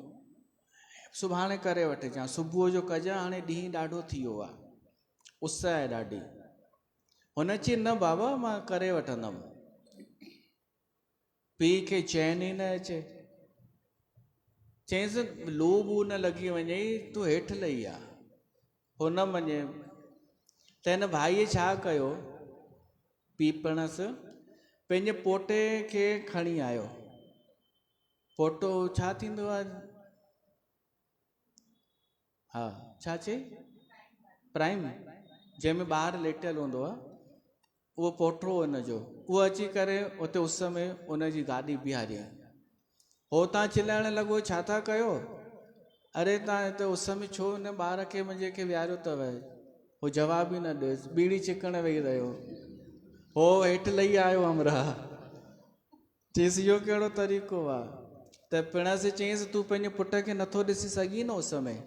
सुभाणे करे वठिजांइ, सुबुह जो कजां, हाणे ॾींहुं ॾाढो थी वियो आहे, उस आहे ॾाढी। हुन चई न बाबा मां करे वठंदुमि। पीउ खे चैन ई न अचे, चईंसि लू बू न लॻी वञे, तूं हेठि लही आ, हो न मञे। त हिन भाईअ छा कयो, पीपणस पंहिंजे पोटे खे खणी आयो। पोटो छा थींदो आहे, हा छा चई, प्राइम, जंहिंमें ॿारु लेटियल हूंदो आहे, उहो पोटो हुनजो, उहो अची करे उते उस में उनजी गाॾी बीहारी। हो तव्हां चिल्लाइण लॻो, छा था कयो, अरे तव्हां हिते उस में छो हिन ॿार खे मुंहिंजे खे विहारियो अथव। हो जवाब ई न ॾेसि, बीड़ी चिकण वेही रहियो, हो हेठि लही आयो अमरा। चईसि इहो कहिड़ो तरीक़ो आहे, त पिणसि चईसि तूं पंहिंजे पुट खे नथो ॾिसी सघीं न उस में,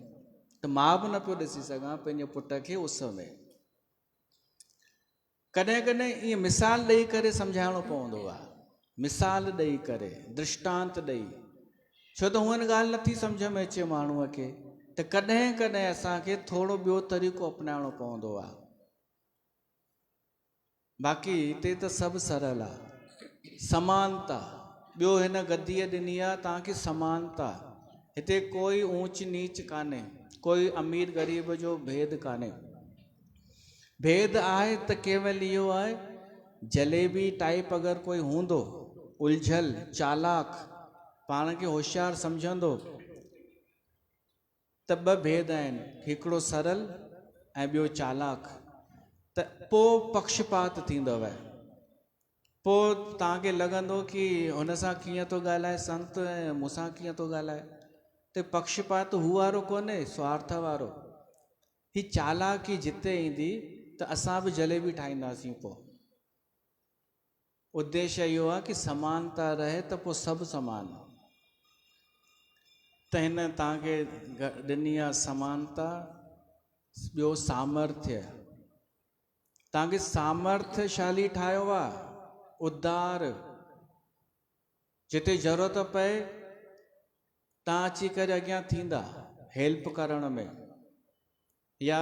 त मां बि न पियो ॾिसी सघां पंहिंजे पुट खे उस में। कॾहिं कॾहिं ईअं मिसाल ॾेई करे सम्झाइणो पवंदो आहे, मिसाल ॾेई करे, दृष्टांत ॾेई, छो त हुअ ॻाल्हि नथी सम्झ में अचे माण्हूअ खे, त कॾहिं कॾहिं असांखे थोरो ॿियो तरीक़ो अपनाइणो पवंदो आहे। बाक़ी हिते त सभु सरल आहे, समानता। ॿियो हिन गद्दीअ ॾिनी आहे तव्हांखे समानता, हिते कोई ऊंच नीच कान्हे, कोई अमीर ग़रीब जो भेद कान्हे। भेद आहे त केवल इहो आहे, जलेबी टाइप अगरि कोई हूंदो, उलझल चालाक, पाण खे होशियारु सम्झंदो, त ॿ भेद आहिनि, हिकिड़ो सरल ऐं ॿियो चालाक। त पोइ पक्षपात थींदव, पोइ तव्हांखे लॻंदो कि हुन सां कीअं थो ॻाल्हाए संत ऐं मूंसां कीअं थो ॻाल्हाए। त पक्षपात हू वारो कोन्हे स्वार्थ वारो, ही चालाकी जिते ईंदी त असां बि जलेबी ठाहींदासीं। पोइ उद्देश्य इहो आहे कि समानता रहे त पोइ सभु समान। त हिन तव्हांखे ॾिनी आहे समानता। ॿियो सामर्थ्य, तव्हांखे सामर्थ्यशाली ठाहियो आहे, उदार, जिते ज़रूरत पए तव्हां अची करे अॻियां थींदा हेल्प करण में, या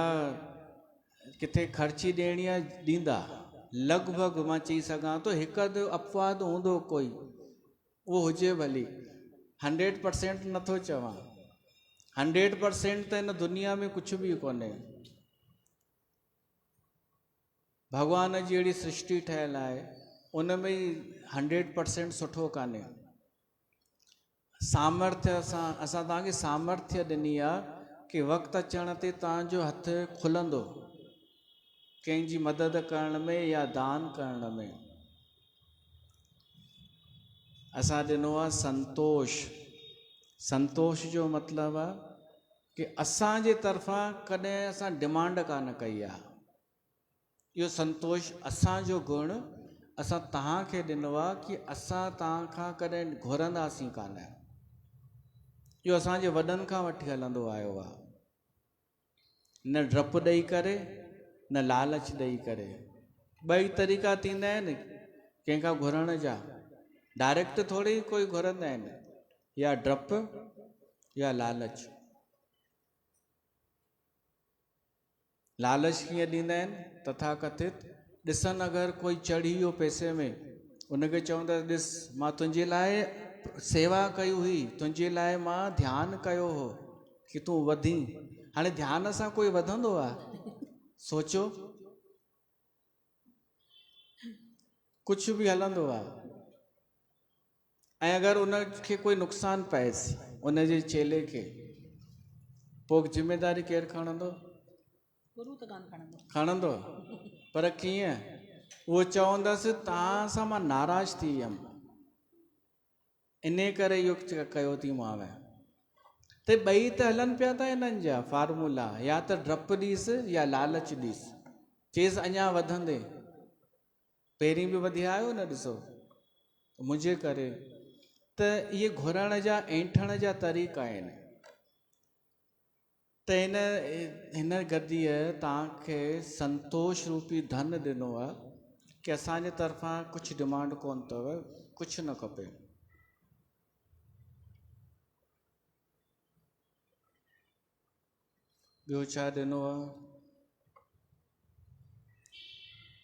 किथे ख़र्ची ॾियणी आहे ॾींदा, लॻभॻि मां चई सघां थो हिकु अधु अपवाद हूंदो कोई, उहो हुजे भली, 100% नथो चवां, 100% त हिन दुनिया में कुझु बि कोन्हे। भॻवान जी अहिड़ी सृष्टि ठहियल आहे, उन में ई 100% सुठो कान्हे। सामर्थ्य असां तव्हांखे सामर्थ्य ॾिनी आहे कि वक़्तु अचण ते तव्हांजो हथु खुलंदो कंहिंजी मदद करण में या दान करण में। असां ॾिनो आहे संतोष। संतोष जो मतिलबु आहे कि असांजे तरफ़ां कॾहिं असां डिमांड कान कई आहे। इहो संतोष असांजो गुण असां तव्हांखे ॾिनो आहे कि असां तव्हां खां कॾहिं घुरंदासीं कान। इहो असांजे वॾनि खां वठी हलंदो आयो आहे, न डपु ॾेई करे न लालच ॾेई करे। ॿई तरीक़ा थींदा आहिनि कंहिंखां घुरण जा, डायरेक्ट थोरी कोई घुरंदा आहिनि, या डपु या लालच। लालच कीअं ॾींदा आहिनि तथा कथित, ॾिसनि अगरि कोई चढ़ी वियो पैसे में, उनखे चवंदा ॾिस मां तुंहिंजे लाइ सेवा कई हुई, तुंहिंजे लाइ मां ध्यानु कयो हो कि तूं वधी। हाणे ध्यान सां कोई वधंदो आहे? सोचो, कुझु बि हलंदो आहे। ऐं अगरि उनखे कोई नुक़सानु पएसि उनजे चेले खे, पोइ ज़िम्मेदारी केरु खणंदो? गुरु त कान खणंदो, पर कीअं? उहो चवंदसि तव्हां सां मां नाराज़ थी वियमि, इन करे इहो कयो थी मांव। त ॿई त हलनि पिया था हिननि जा फार्मूला, या त डपु ॾीस या लालच ॾीस, चेसि अञा वधंदे। पहिरीं बि वधी आयो न, ॾिसो मुंहिंजे करे। त इहे घुरण जा ऐंठण जा तरीक़ा आहिनि। त हिन गद्दीअ तव्हांखे संतोष रूपी धन ॾिनो आहे कि असांजे तरफ़ां कुझु डिमांड कोन अथव, कुझु न खपे। ॿियो छा ॾिनो आहे?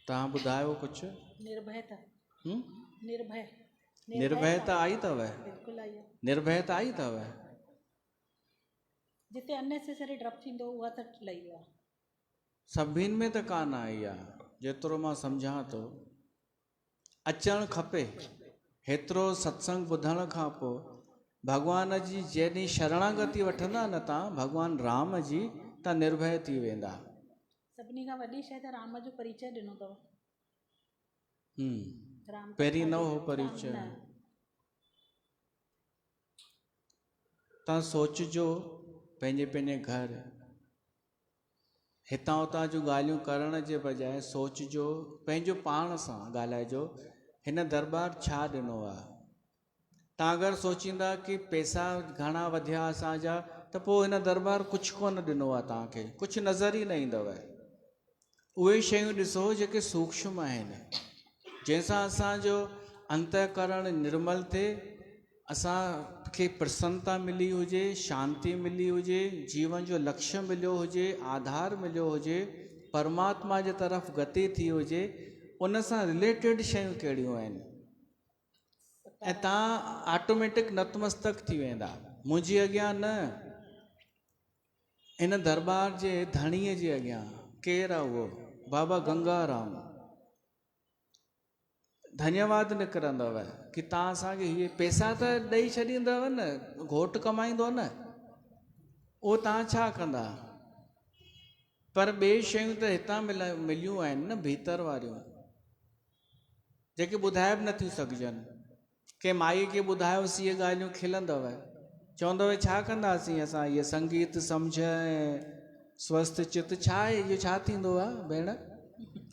तव्हां ॿुधायो कुझु। निर्भयता। निर्भय निर्भयता आई अथव? बिल्कुलु आई आहे। निर्भयता आई अथव? जिते अननेसेसरी डप थींदो उहा त लही वियो आहे। सभिनि में त कान आई आहे, जेतिरो मां सम्झां थो। अचणु खपे। हेतिरो सत्संग ॿुधण खां पोइ भॻवान जी जॾहिं शरणागति वठंदा न तव्हां, भॻवान राम जी, तव्हां निर्भय थी वेंदा। सभिनी खां वॾी शइ त राम जो परिचय ॾिनो अथव। पहिरीं न हो परिचय। तव्हां सोचिजो पंहिंजे पंहिंजे घर, हितां हुतां जूं ॻाल्हियूं करण जे बजाए सोचिजो, पंहिंजो पाण सां ॻाल्हाइजो, हिन दरबार छा ॾिनो आहे। तव्हां अगरि सोचींदा कि पैसा घणा वधिया असांजा, त पोइ हिन दरबार कुझु कोन ॾिनो आहे तव्हांखे, कुझु नज़र ई न ईंदव। उहे शयूं ॾिसो जेके सूक्ष्म आहिनि, जंहिंसां असांजो अंतःकरण निर्मल थिए, असांखे प्रसन्नता मिली हुजे, शांती मिली हुजे, जीवन जो लक्ष्य मिलियो हुजे, आधार मिलियो हुजे, परमात्मा जे तरफ़ गति थी हुजे। उन सां रिलेटेड शयूं कहिड़ियूं आहिनि, ऐं तव्हां ऑटोमेटिक नतमस्तक थी वेंदा। मुंहिंजे अॻियां न, इन दरबार जे धणीअ जे अॻियां केरु आहे? उहो बाबा गंगाराम। धन्यवाद निकिरंदव कि तव्हां असांखे इहे पैसा त ॾेई छॾींदव न, घोटु कमाईंदो न, उहो तव्हां छा कंदा? पर ॿिए शयूं त हितां मिलियूं आहिनि न, भीतर वारियूं, जेके ॿुधाए बि नथियूं सघजनि। कंहिं माई खे ॿुधायोसीं इहे ॻाल्हियूं, खिलंदव, चवंदव छा कंदासीं असां, इहे संगीत सम्झ ऐं स्वस्थ चित छा आहे, इहो छा थींदो आहे भेण?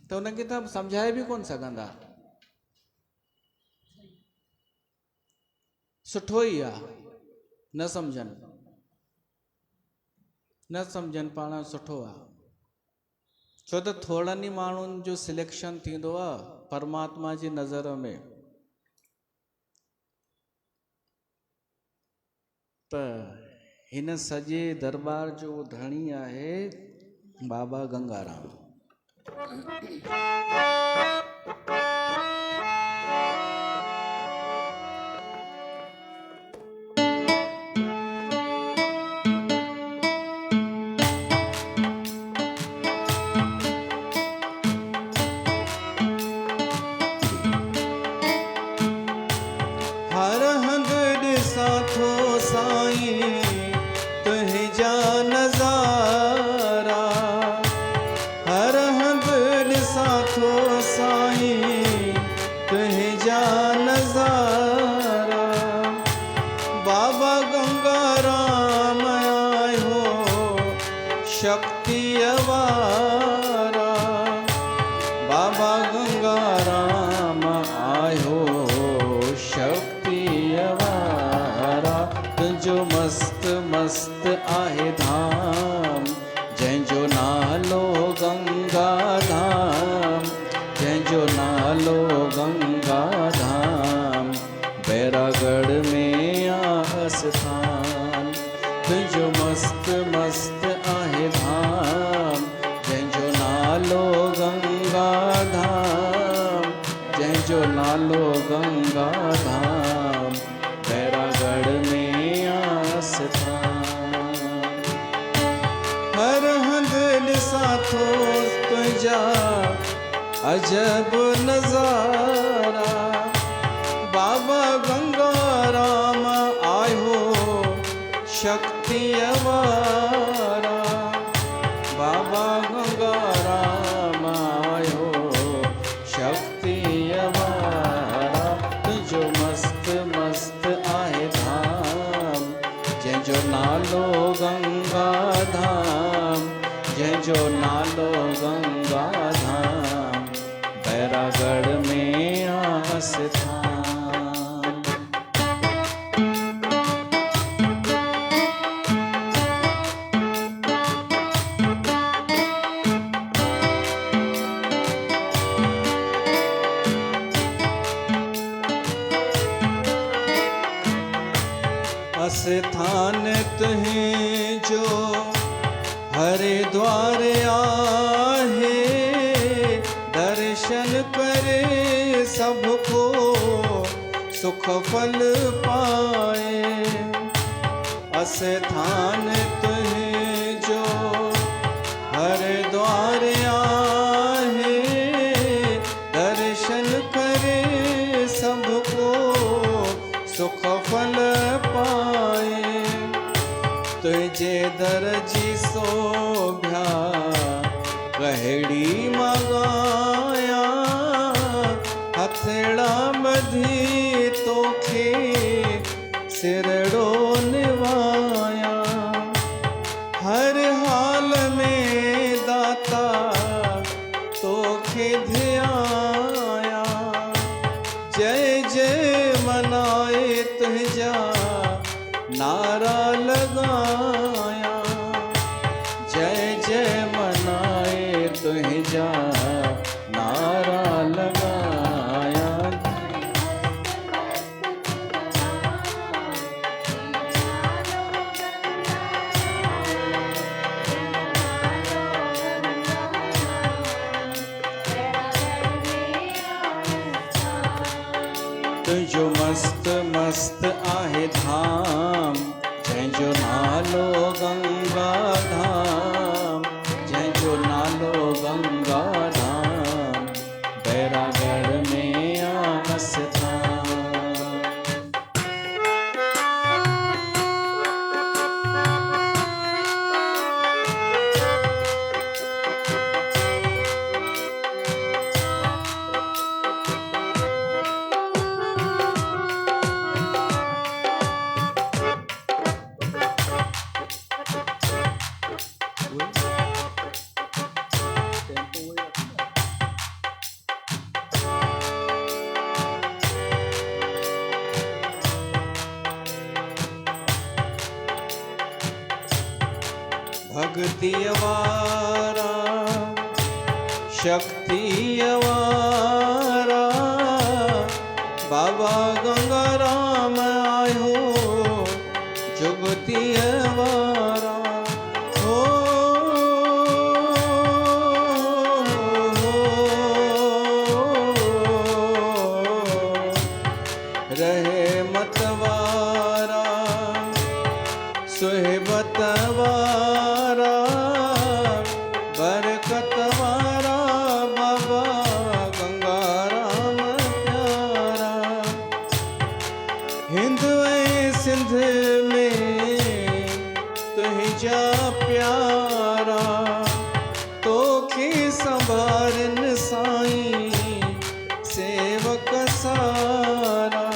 त उनखे त सम्झाए बि कोन सघंदा। सुठो ई आहे न सम्झनि, न सम्झनि पाण सुठो आहे। छो त थोड़नि ई माण्हुनि जो सिलेक्शन थींदो आहे परमात्मा जी नज़र में। त हिन सॼे दरबार जो धणी आहे बाबा गंगाराम। हर हंध ॾिसां थो साईं तुंहिंजा नज़ारा, हर हंध ॾिसां थो साईं तुंहिंजा नज़ारा। बाबा गंगाराम आयो शक्तिअ वारा, बाबा गंगाराम आयो शक्तिअ वारा। तुंहिंजो मस्त मस्त आहे धाम, जंहिंजो नालो गंगा धाम, जंहिंजो नालो गंगा धाम। बैरागढ़ में आस्थान, तुंहिंजो मस्त मस्त आहे धाम, जंहिंजो नालो गंगा धाम, जंहिंजो नालो गंगा धाम। बैरागढ़ में आस्थान, हर हंध ॾिसां थो तुंहिंजा अजब नज़ारा। बाबा गंगाराम आयो शक्तिअ वारा, बाबा गंगाराम आयो शक्तिअ वारा। तुंहिंजो मस्त मस्त आहे धाम, जंहिंजो नालो गंगा धाम, जंहिंजो नालो गंगा धाम। बैरागढ़ में आस्थान, स्थान तुंहिंजो हरिद्वार आहे, दर्शन करे सबको सुख फल पाए। स्थान तुंहिंजो हरिद्वार आहे, दर्शन करे सबको सुख फल पाए। तुझे दर जी सोभ्या कहिड़ी मगाया, हथड़ा ॿधी तोखे सिरड़ो निवाया। हर हाल में दाता तोखे ध्याया, जय जय मनाए तुंहिंजा नारा लगाया, जय जय मनाए तुंहिंजा नारा लगाया। तुंहिंजो मस्त मस्त आहे धाम, जंहिंजो नालो गंगा धाम, जंहिंजो नालो गंगा धाम। बैरागढ़ में आस्थान, भक्तिअ वारा शक्तिअ वारा, बाबा गंगाराम आयो जुगतिअ वारा। हो रहे मतवारा सुहेबतवारा बरकतवारा बाबा गंगाराम प्यारा। हिंद ऐं सिंध में तुंहिंजा प्यारा तोखे संभारन साईं सेवक सारा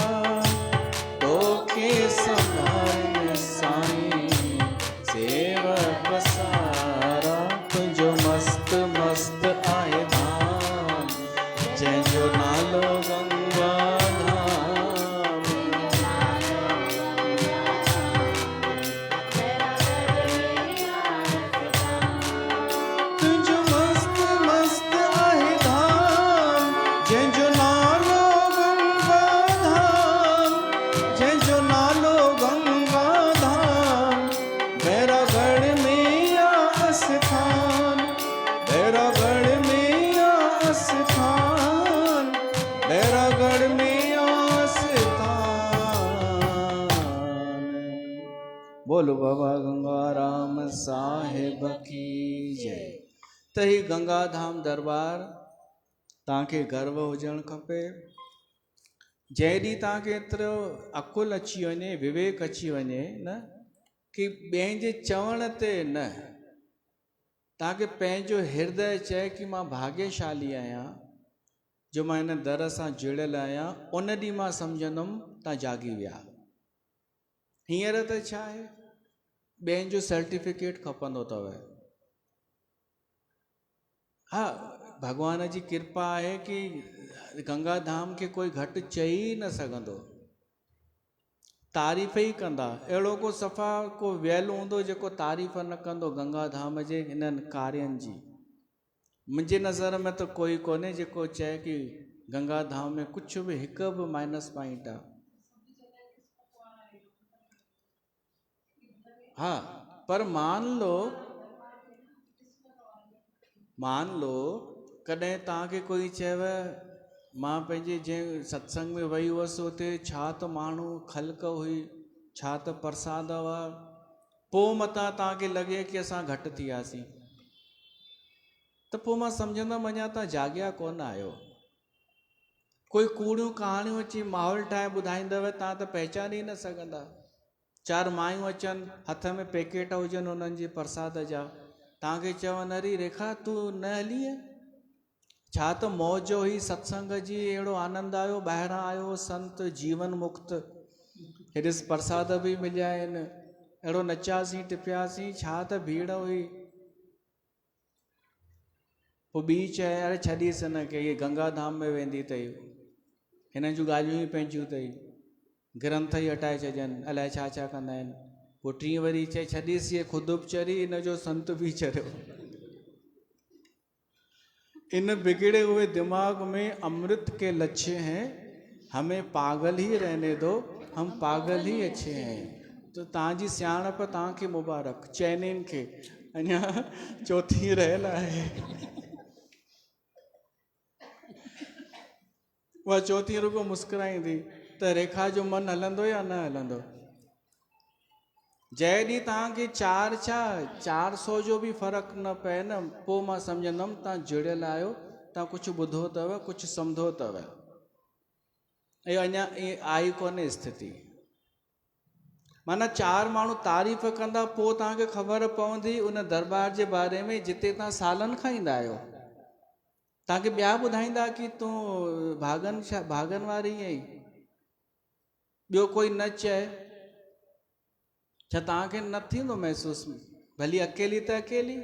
तोखे संभारन साईं सेवक सारा। तुंहिंजो मस्त मस्त आहे धाम जंहिंजो नालो गंगा धाम। तुंहिंजो मस्त मस्त आहे धाम जंहिंजो नालो गंगा धाम जंहिंजो नालो गंगा धाम। बैरागढ़ में आस्थान बैरागढ़ में आस्थान बैरागढ़ में आस्थान। बोलो बाबा गंगाराम साहिब की जय। त ही गंगा धाम दरबार तव्हांखे गर्व हुजणु खपे। जंहिं ॾींहुं तव्हांखे एतिरो अकुल अची वञे विवेक अची वञे न कि ॿियनि जे चवण ते न तव्हांखे पंहिंजो हृदय चए कि मां भाग्यशाली आहियां जो मां हिन दर सां जुड़ियल आहियां, उन ॾींहुं मां सम्झंदुमि तव्हां जागी विया। हींअर त छा आहे ॿियनि जो सर्टिफिकेट खपंदो अथव। हा भगवान जी कृपा आहे कि गंगा धाम खे कोई घटि चई न सघंदो, तारीफ़ ई कंदा। अहिड़ो को सफ़ा को वियल हूंदो जेको तारीफ़ न कंदो गंगा धाम जे हिननि कार्यनि जी। मुंहिंजे नज़र में त कोई कोन्हे जेको चए कि गंगा धाम में कुझु बि हिकु बि माइनस पॉइंट आहे। हाँ पर मान लो कॾहिं तव्हांखे कोई चयव मां पंहिंजे जंहिं सत्संग में वई हुअसि उते छा त माण्हू ख़ल्क़ हुई छा त प्रसाद हुआ, पोइ मतां तव्हांखे लॻे कि असां घटि थी वियासीं त पोइ मां सम्झंदुमि अञा तव्हां जाॻिया कोन आहियो। कोई कूड़ियूं कहाणियूं अची माहौल ठाहे ॿुधाईंदव तव्हां त पहचाने न सघंदा। चार मायूं अचनि हथ में पैकेट हुजनि उन्हनि जे प्रसाद जा, तव्हांखे चवनि अरे रेखा तूं न हली आहे, छा त मौज हुई सत्संग जी, अहिड़ो आनंद आयो, ॿाहिरां आयो संत जीवन मुक्त, हेॾे प्रसाद बि मिलिया आहिनि, अहिड़ो नचासीं टिपियासीं, छा त भीड़ हुई। पोइ ॿी चए अरे छॾीस न के इहे गंगा धाम में वेंदी अथई, हिन जूं ॻाल्हियूं ई पंहिंजियूं अथई, ग्रंथ ई हटाए छॾनि, अलाए छा छा कंदा आहिनि। पोइ टी वरी चए छॾीस ये ख़ुदि बि चरी इन जो संत बि चरियो। इन बिगड़े हुए दिमाग में अमृत के लच्छे हैं, हमें पागल ही रहने दो, हम पागल ही अच्छे हैं। तो तव्हांजी सियाणप तव्हांखे मुबारक, चइनिनि खे अञा चौथी रहियल आहे। उहा चौथी रुगो मुस्कुराईंदी त रेखा जो मन हलंदो या न हलंदो। जंहिं ॾींहुं तव्हांखे 400 जो बि फ़र्क़ु न पए न, पोइ मां सम्झंदुमि तव्हां जुड़ियल आहियो, तव्हां कुझु ॿुधो अथव, कुझु सम्झो अथव। ऐं अञा ईअं आई कोन्हे स्थिति। माना 4 माण्हू तारीफ़ कंदा पोइ तव्हांखे ख़बर पवंदी उन दरबार जे बारे में जिते तव्हां सालनि खां ईंदा आहियो। तव्हांखे ॿिया ॿुधाईंदा कि तूं भागन वारी आहीं, ॿियो कोई न चए, छा तव्हांखे न थींदो महसूसु? भली अकेली त अकेली,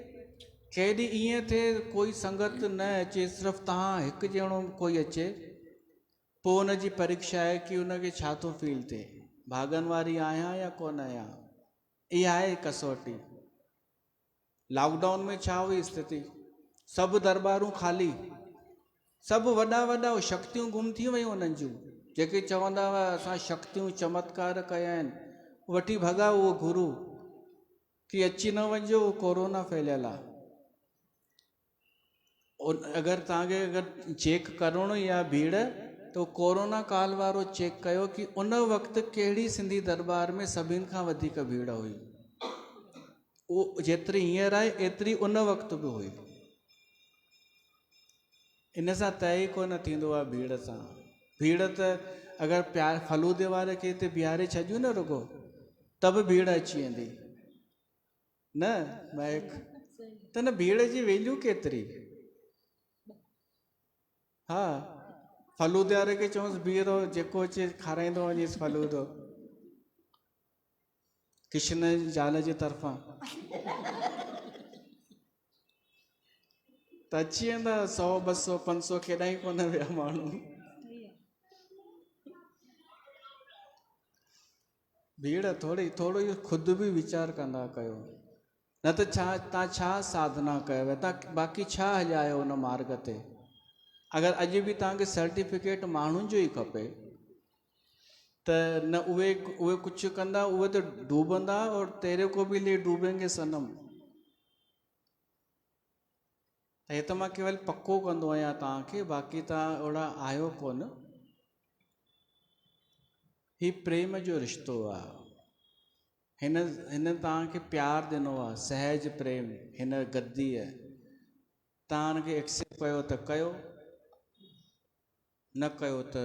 केॾी ईअं थिए कोई संगत न अचे, सिर्फ़ु तव्हां हिकु ॼणो कोई अचे, पोइ उनजी परीक्षा आहे कि उनखे छा थो फील थिए, भागन वारी आहियां या कोन आहियां। इहा आहे कसौटी। लॉकडाउन में छा हुई स्थिति, सभु दरबारूं ख़ाली, सभु वॾा शक्तियूं गुम थी वियूं उन्हनि जूं, जेके चवंदा हुआ असां शक्तियूं चमत्कार कया आहिनि, वठी भॻा उहो गुरू कि अची न वञिजो कोरोना फैलियल आहे। अगरि तव्हांखे चेक करणो या भीड़ तो कोरोना काल वारो चेक कयो कि उन वक़्तु कहिड़ी सिंधी दरबार में सभिनि खां वधीक भीड़ हुई। उहो जेतिरी हींअर आहे एतिरी उन वक़्तु बि हुई। इन सां तय ई कोन थींदो आहे भीड़ सां। भीड़ त अगरि प्यार फलूदे वारे खे हिते बीहारे छॾियूं न रुगो त बि भीड़ अची वेंदी न महक। त न भीड़ जी वैल्यू केतिरी। हा, फलूदे वारे खे चऊंसि बीहो, जेको अचे खाराईंदो वञेसि फलूदो कृष्ण ज़ाल जे तरफ़ां त अची वेंदा 100 200 500 केॾा ई कोन विया माण्हू। भीड़ थोरो इहो ख़ुदि बि वीचार कंदा कयो, न त छा तव्हां छा साधना कयो, तव्हां बाक़ी छा हलियायो उन मार्ग ते। अगरि अॼु बि तव्हांखे सर्टिफिकेट माण्हुनि जो ई खपे त न उहे कुझु कंदा, उहे त डूबंदा और तेरे को बि ले डूबेंगे सनम। हे त मां केवल पको कंदो आहियां तव्हांखे, बाक़ी तव्हां ओड़ा आहियो कोन। ही प्रेम जो रिश्तो आहे। हिन तव्हांखे प्यार ॾिनो आहे, सहज प्रेम, हिन गद्दीअ। तव्हां हुनखे एक्सेप्ट कयो त कयो, न कयो त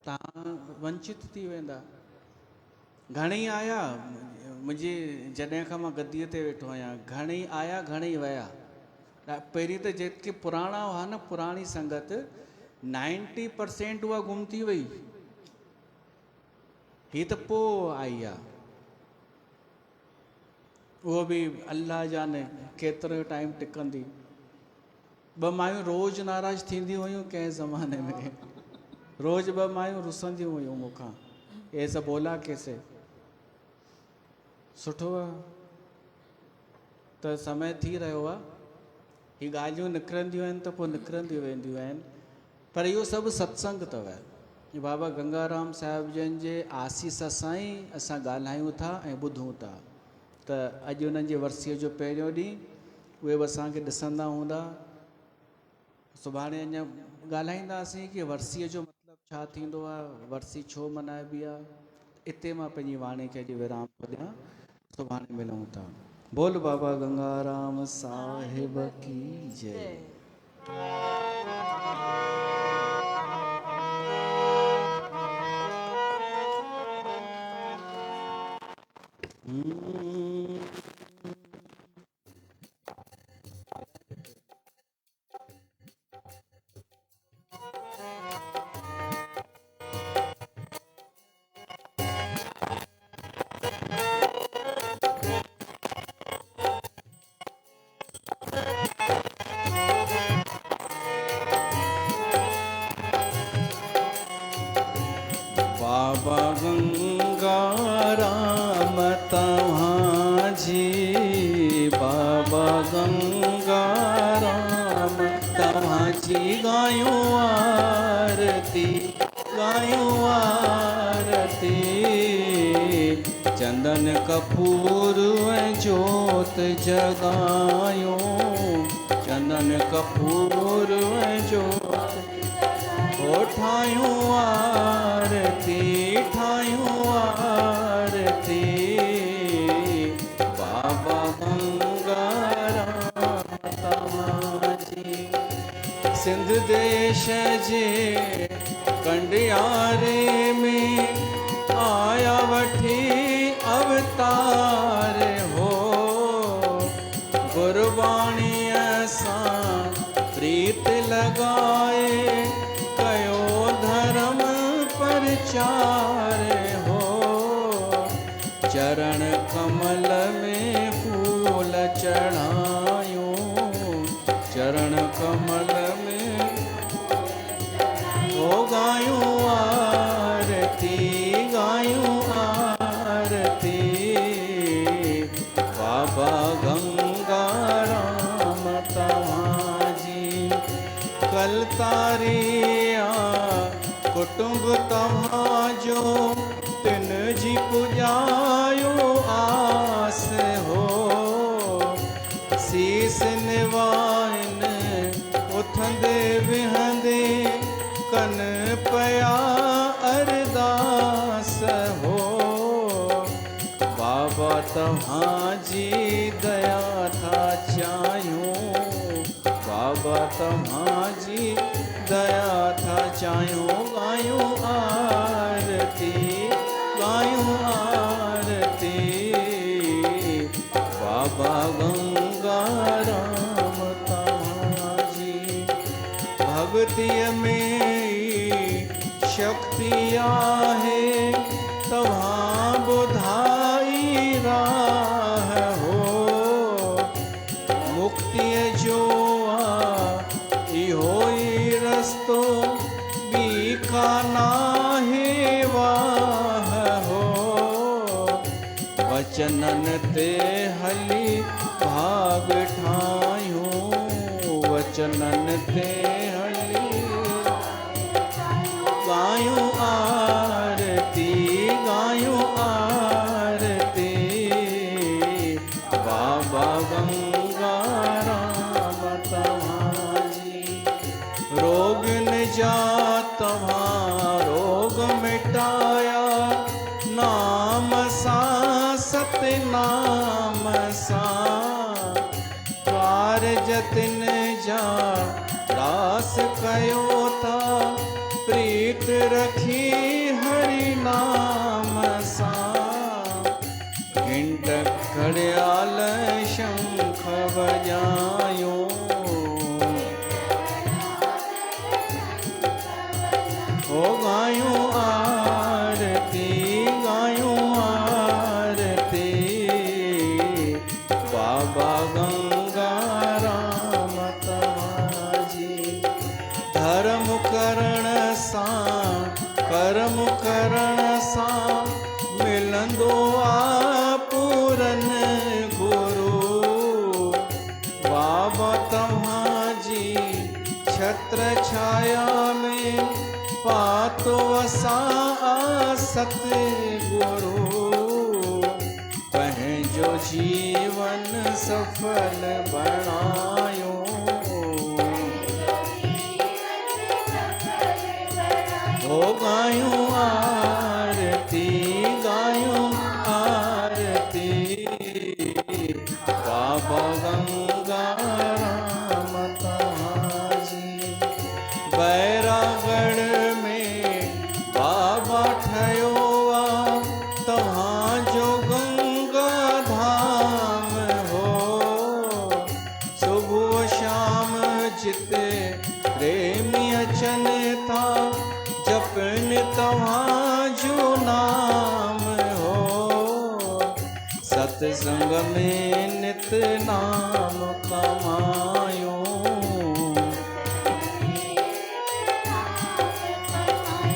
तव्हां वंचित थी वेंदा। घणेई आया मुंहिंजी जॾहिं खां मां गद्दीअ ते वेठो आहियां, घणेई आया घणेई विया। पहिरीं त जेके पुराणा हुआ न, पुराणी संगत 90% उहा गुम थी वई। ही त पोइ आई आहे, उहो बि अल्लाह जाने केतिरो टाइम टिकंदी। 2 मायूं रोज़ नाराज़ थींदियूं हुयूं कंहिं ज़माने में, रोज़ 2 मायूं रुसंदियूं हुयूं मूंखां, ऐसा बोला कैसे। सुठो आहे त समय थी रहियो आहे, ही ॻाल्हियूं निकिरंदियूं आहिनि त पोइ निकिरंदियूं वेंदियूं आहिनि। पर इहो सभु सत्संग अथव। बाबा गंगाराम साहिब जन जे आसीस सां ई असां ॻाल्हायूं था ऐं ॿुधूं था। त अॼु उन्हनि जी वर्सीअ जो पहिरियों ॾींहुं उहे बि असांखे ॾिसंदा हूंदा। सुभाणे अञा ॻाल्हाईंदासीं कि वर्सीअ जो मतिलबु छा थींदो आहे, वर्सी छो मल्हाइबी आहे। इते मां पंहिंजी वाणी खे अॼु विराम थो ॾियां, सुभाणे मिलूं था। बोल बाबा गंगाराम साहिब की जय। बाबा गंगाराम तव्हांजी, बाबा गंगाराम तव्हांजी गायूं आरती, गायूं आरती। चंदन कपूर ऐं जोत जगायूं, चंदन कपूर ऐं जोत ठायूं आरती, ठायूं आरती। बाबा गंगाराम तव्हांजी। सिंध देश जे कंडियारे में आया वठी अवतार हो। गुरबाणीअ सां प्रीत लॻाए कयो धर्म प्रचार हो। चरण कमल में फूल चढ़ायूं, चरण कमल में हो गायूं आरती, गायूं आरती। बाबा गंगाराम तव्हांजी। कलतारिया कुटुंब तव्हांजो, तिन जी पुॼायो आस हो। सीस निवाइन उथंदे विहंदे कन पे हो। बाबा तव्हांजी दया था चाहियूं, बाबा तव्हांजी दया था चाहियूं। गायूं आरती, गायूं आरती, बाबा गंगाराम तव्हांजी। भक्तिअ में शक्ति आहे, तव्हां ॿुधाई राह हो। मुक्तिअ जो इहो ई रस्तो, ॿी का नाहे वाह हो। वचनन ते हली भाग ठाहियूं, वचनन ते हली गायूं आरती, गायूं आरती, बाबा गंगाराम तव्हांजी। रोग निजात तव्हां रोग मिटाया, नाम सां सतनाम सां। कारज तिन जा दास कयो था, प्रीत रखी हरि नाम सां। घंट घड़ियाल शंख बजायो, ओ गायूं आरती, गायूं आरती, बाबा गंगाराम तव्हांजी। धर्म करण सां, कर्म करण सां, मिलंदो आ पूरन गुरु। बाबा तव्हांजी छत्र छाया में, पातो असां सतगुरु। पंहिंजो जीवन सफल बणायो, ओ गायूं आरती, गायूं आरती, बाबा गंगाराम तव्हांजी। बैरागढ़ में बाबा ठहियो आ, तव्हांजो गंगा धाम हो। सुबुह शाम जिते प्रेमी अचनि था, जपनि तव्हांजो नाम हो। सत्संग में नित नाम कमायो,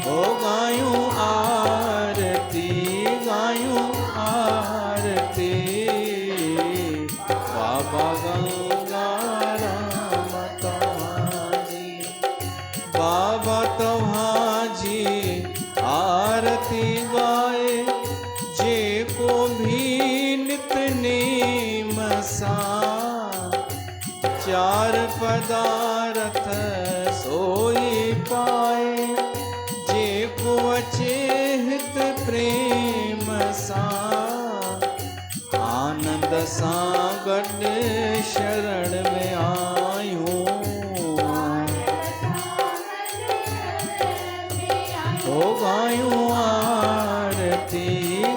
ओ गायूं आरती, गायूं आरती, बाबा गंगाराम तव्हांजी। बाबा तव्हांजी आरती गाए, जेको भी नितनेम सां। चार पदार्थ सोई पाए, जेको अचे हित प्रेम सां। आनंद सां गॾु शरण में आयूं, ओ गायूं आरती,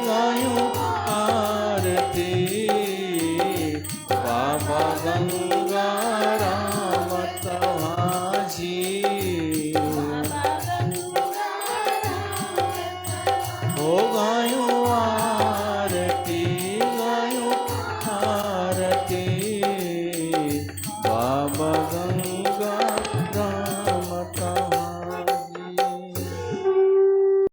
गायूं आरती, बाबा गंगाराम तव्हांजी। ओ गायूं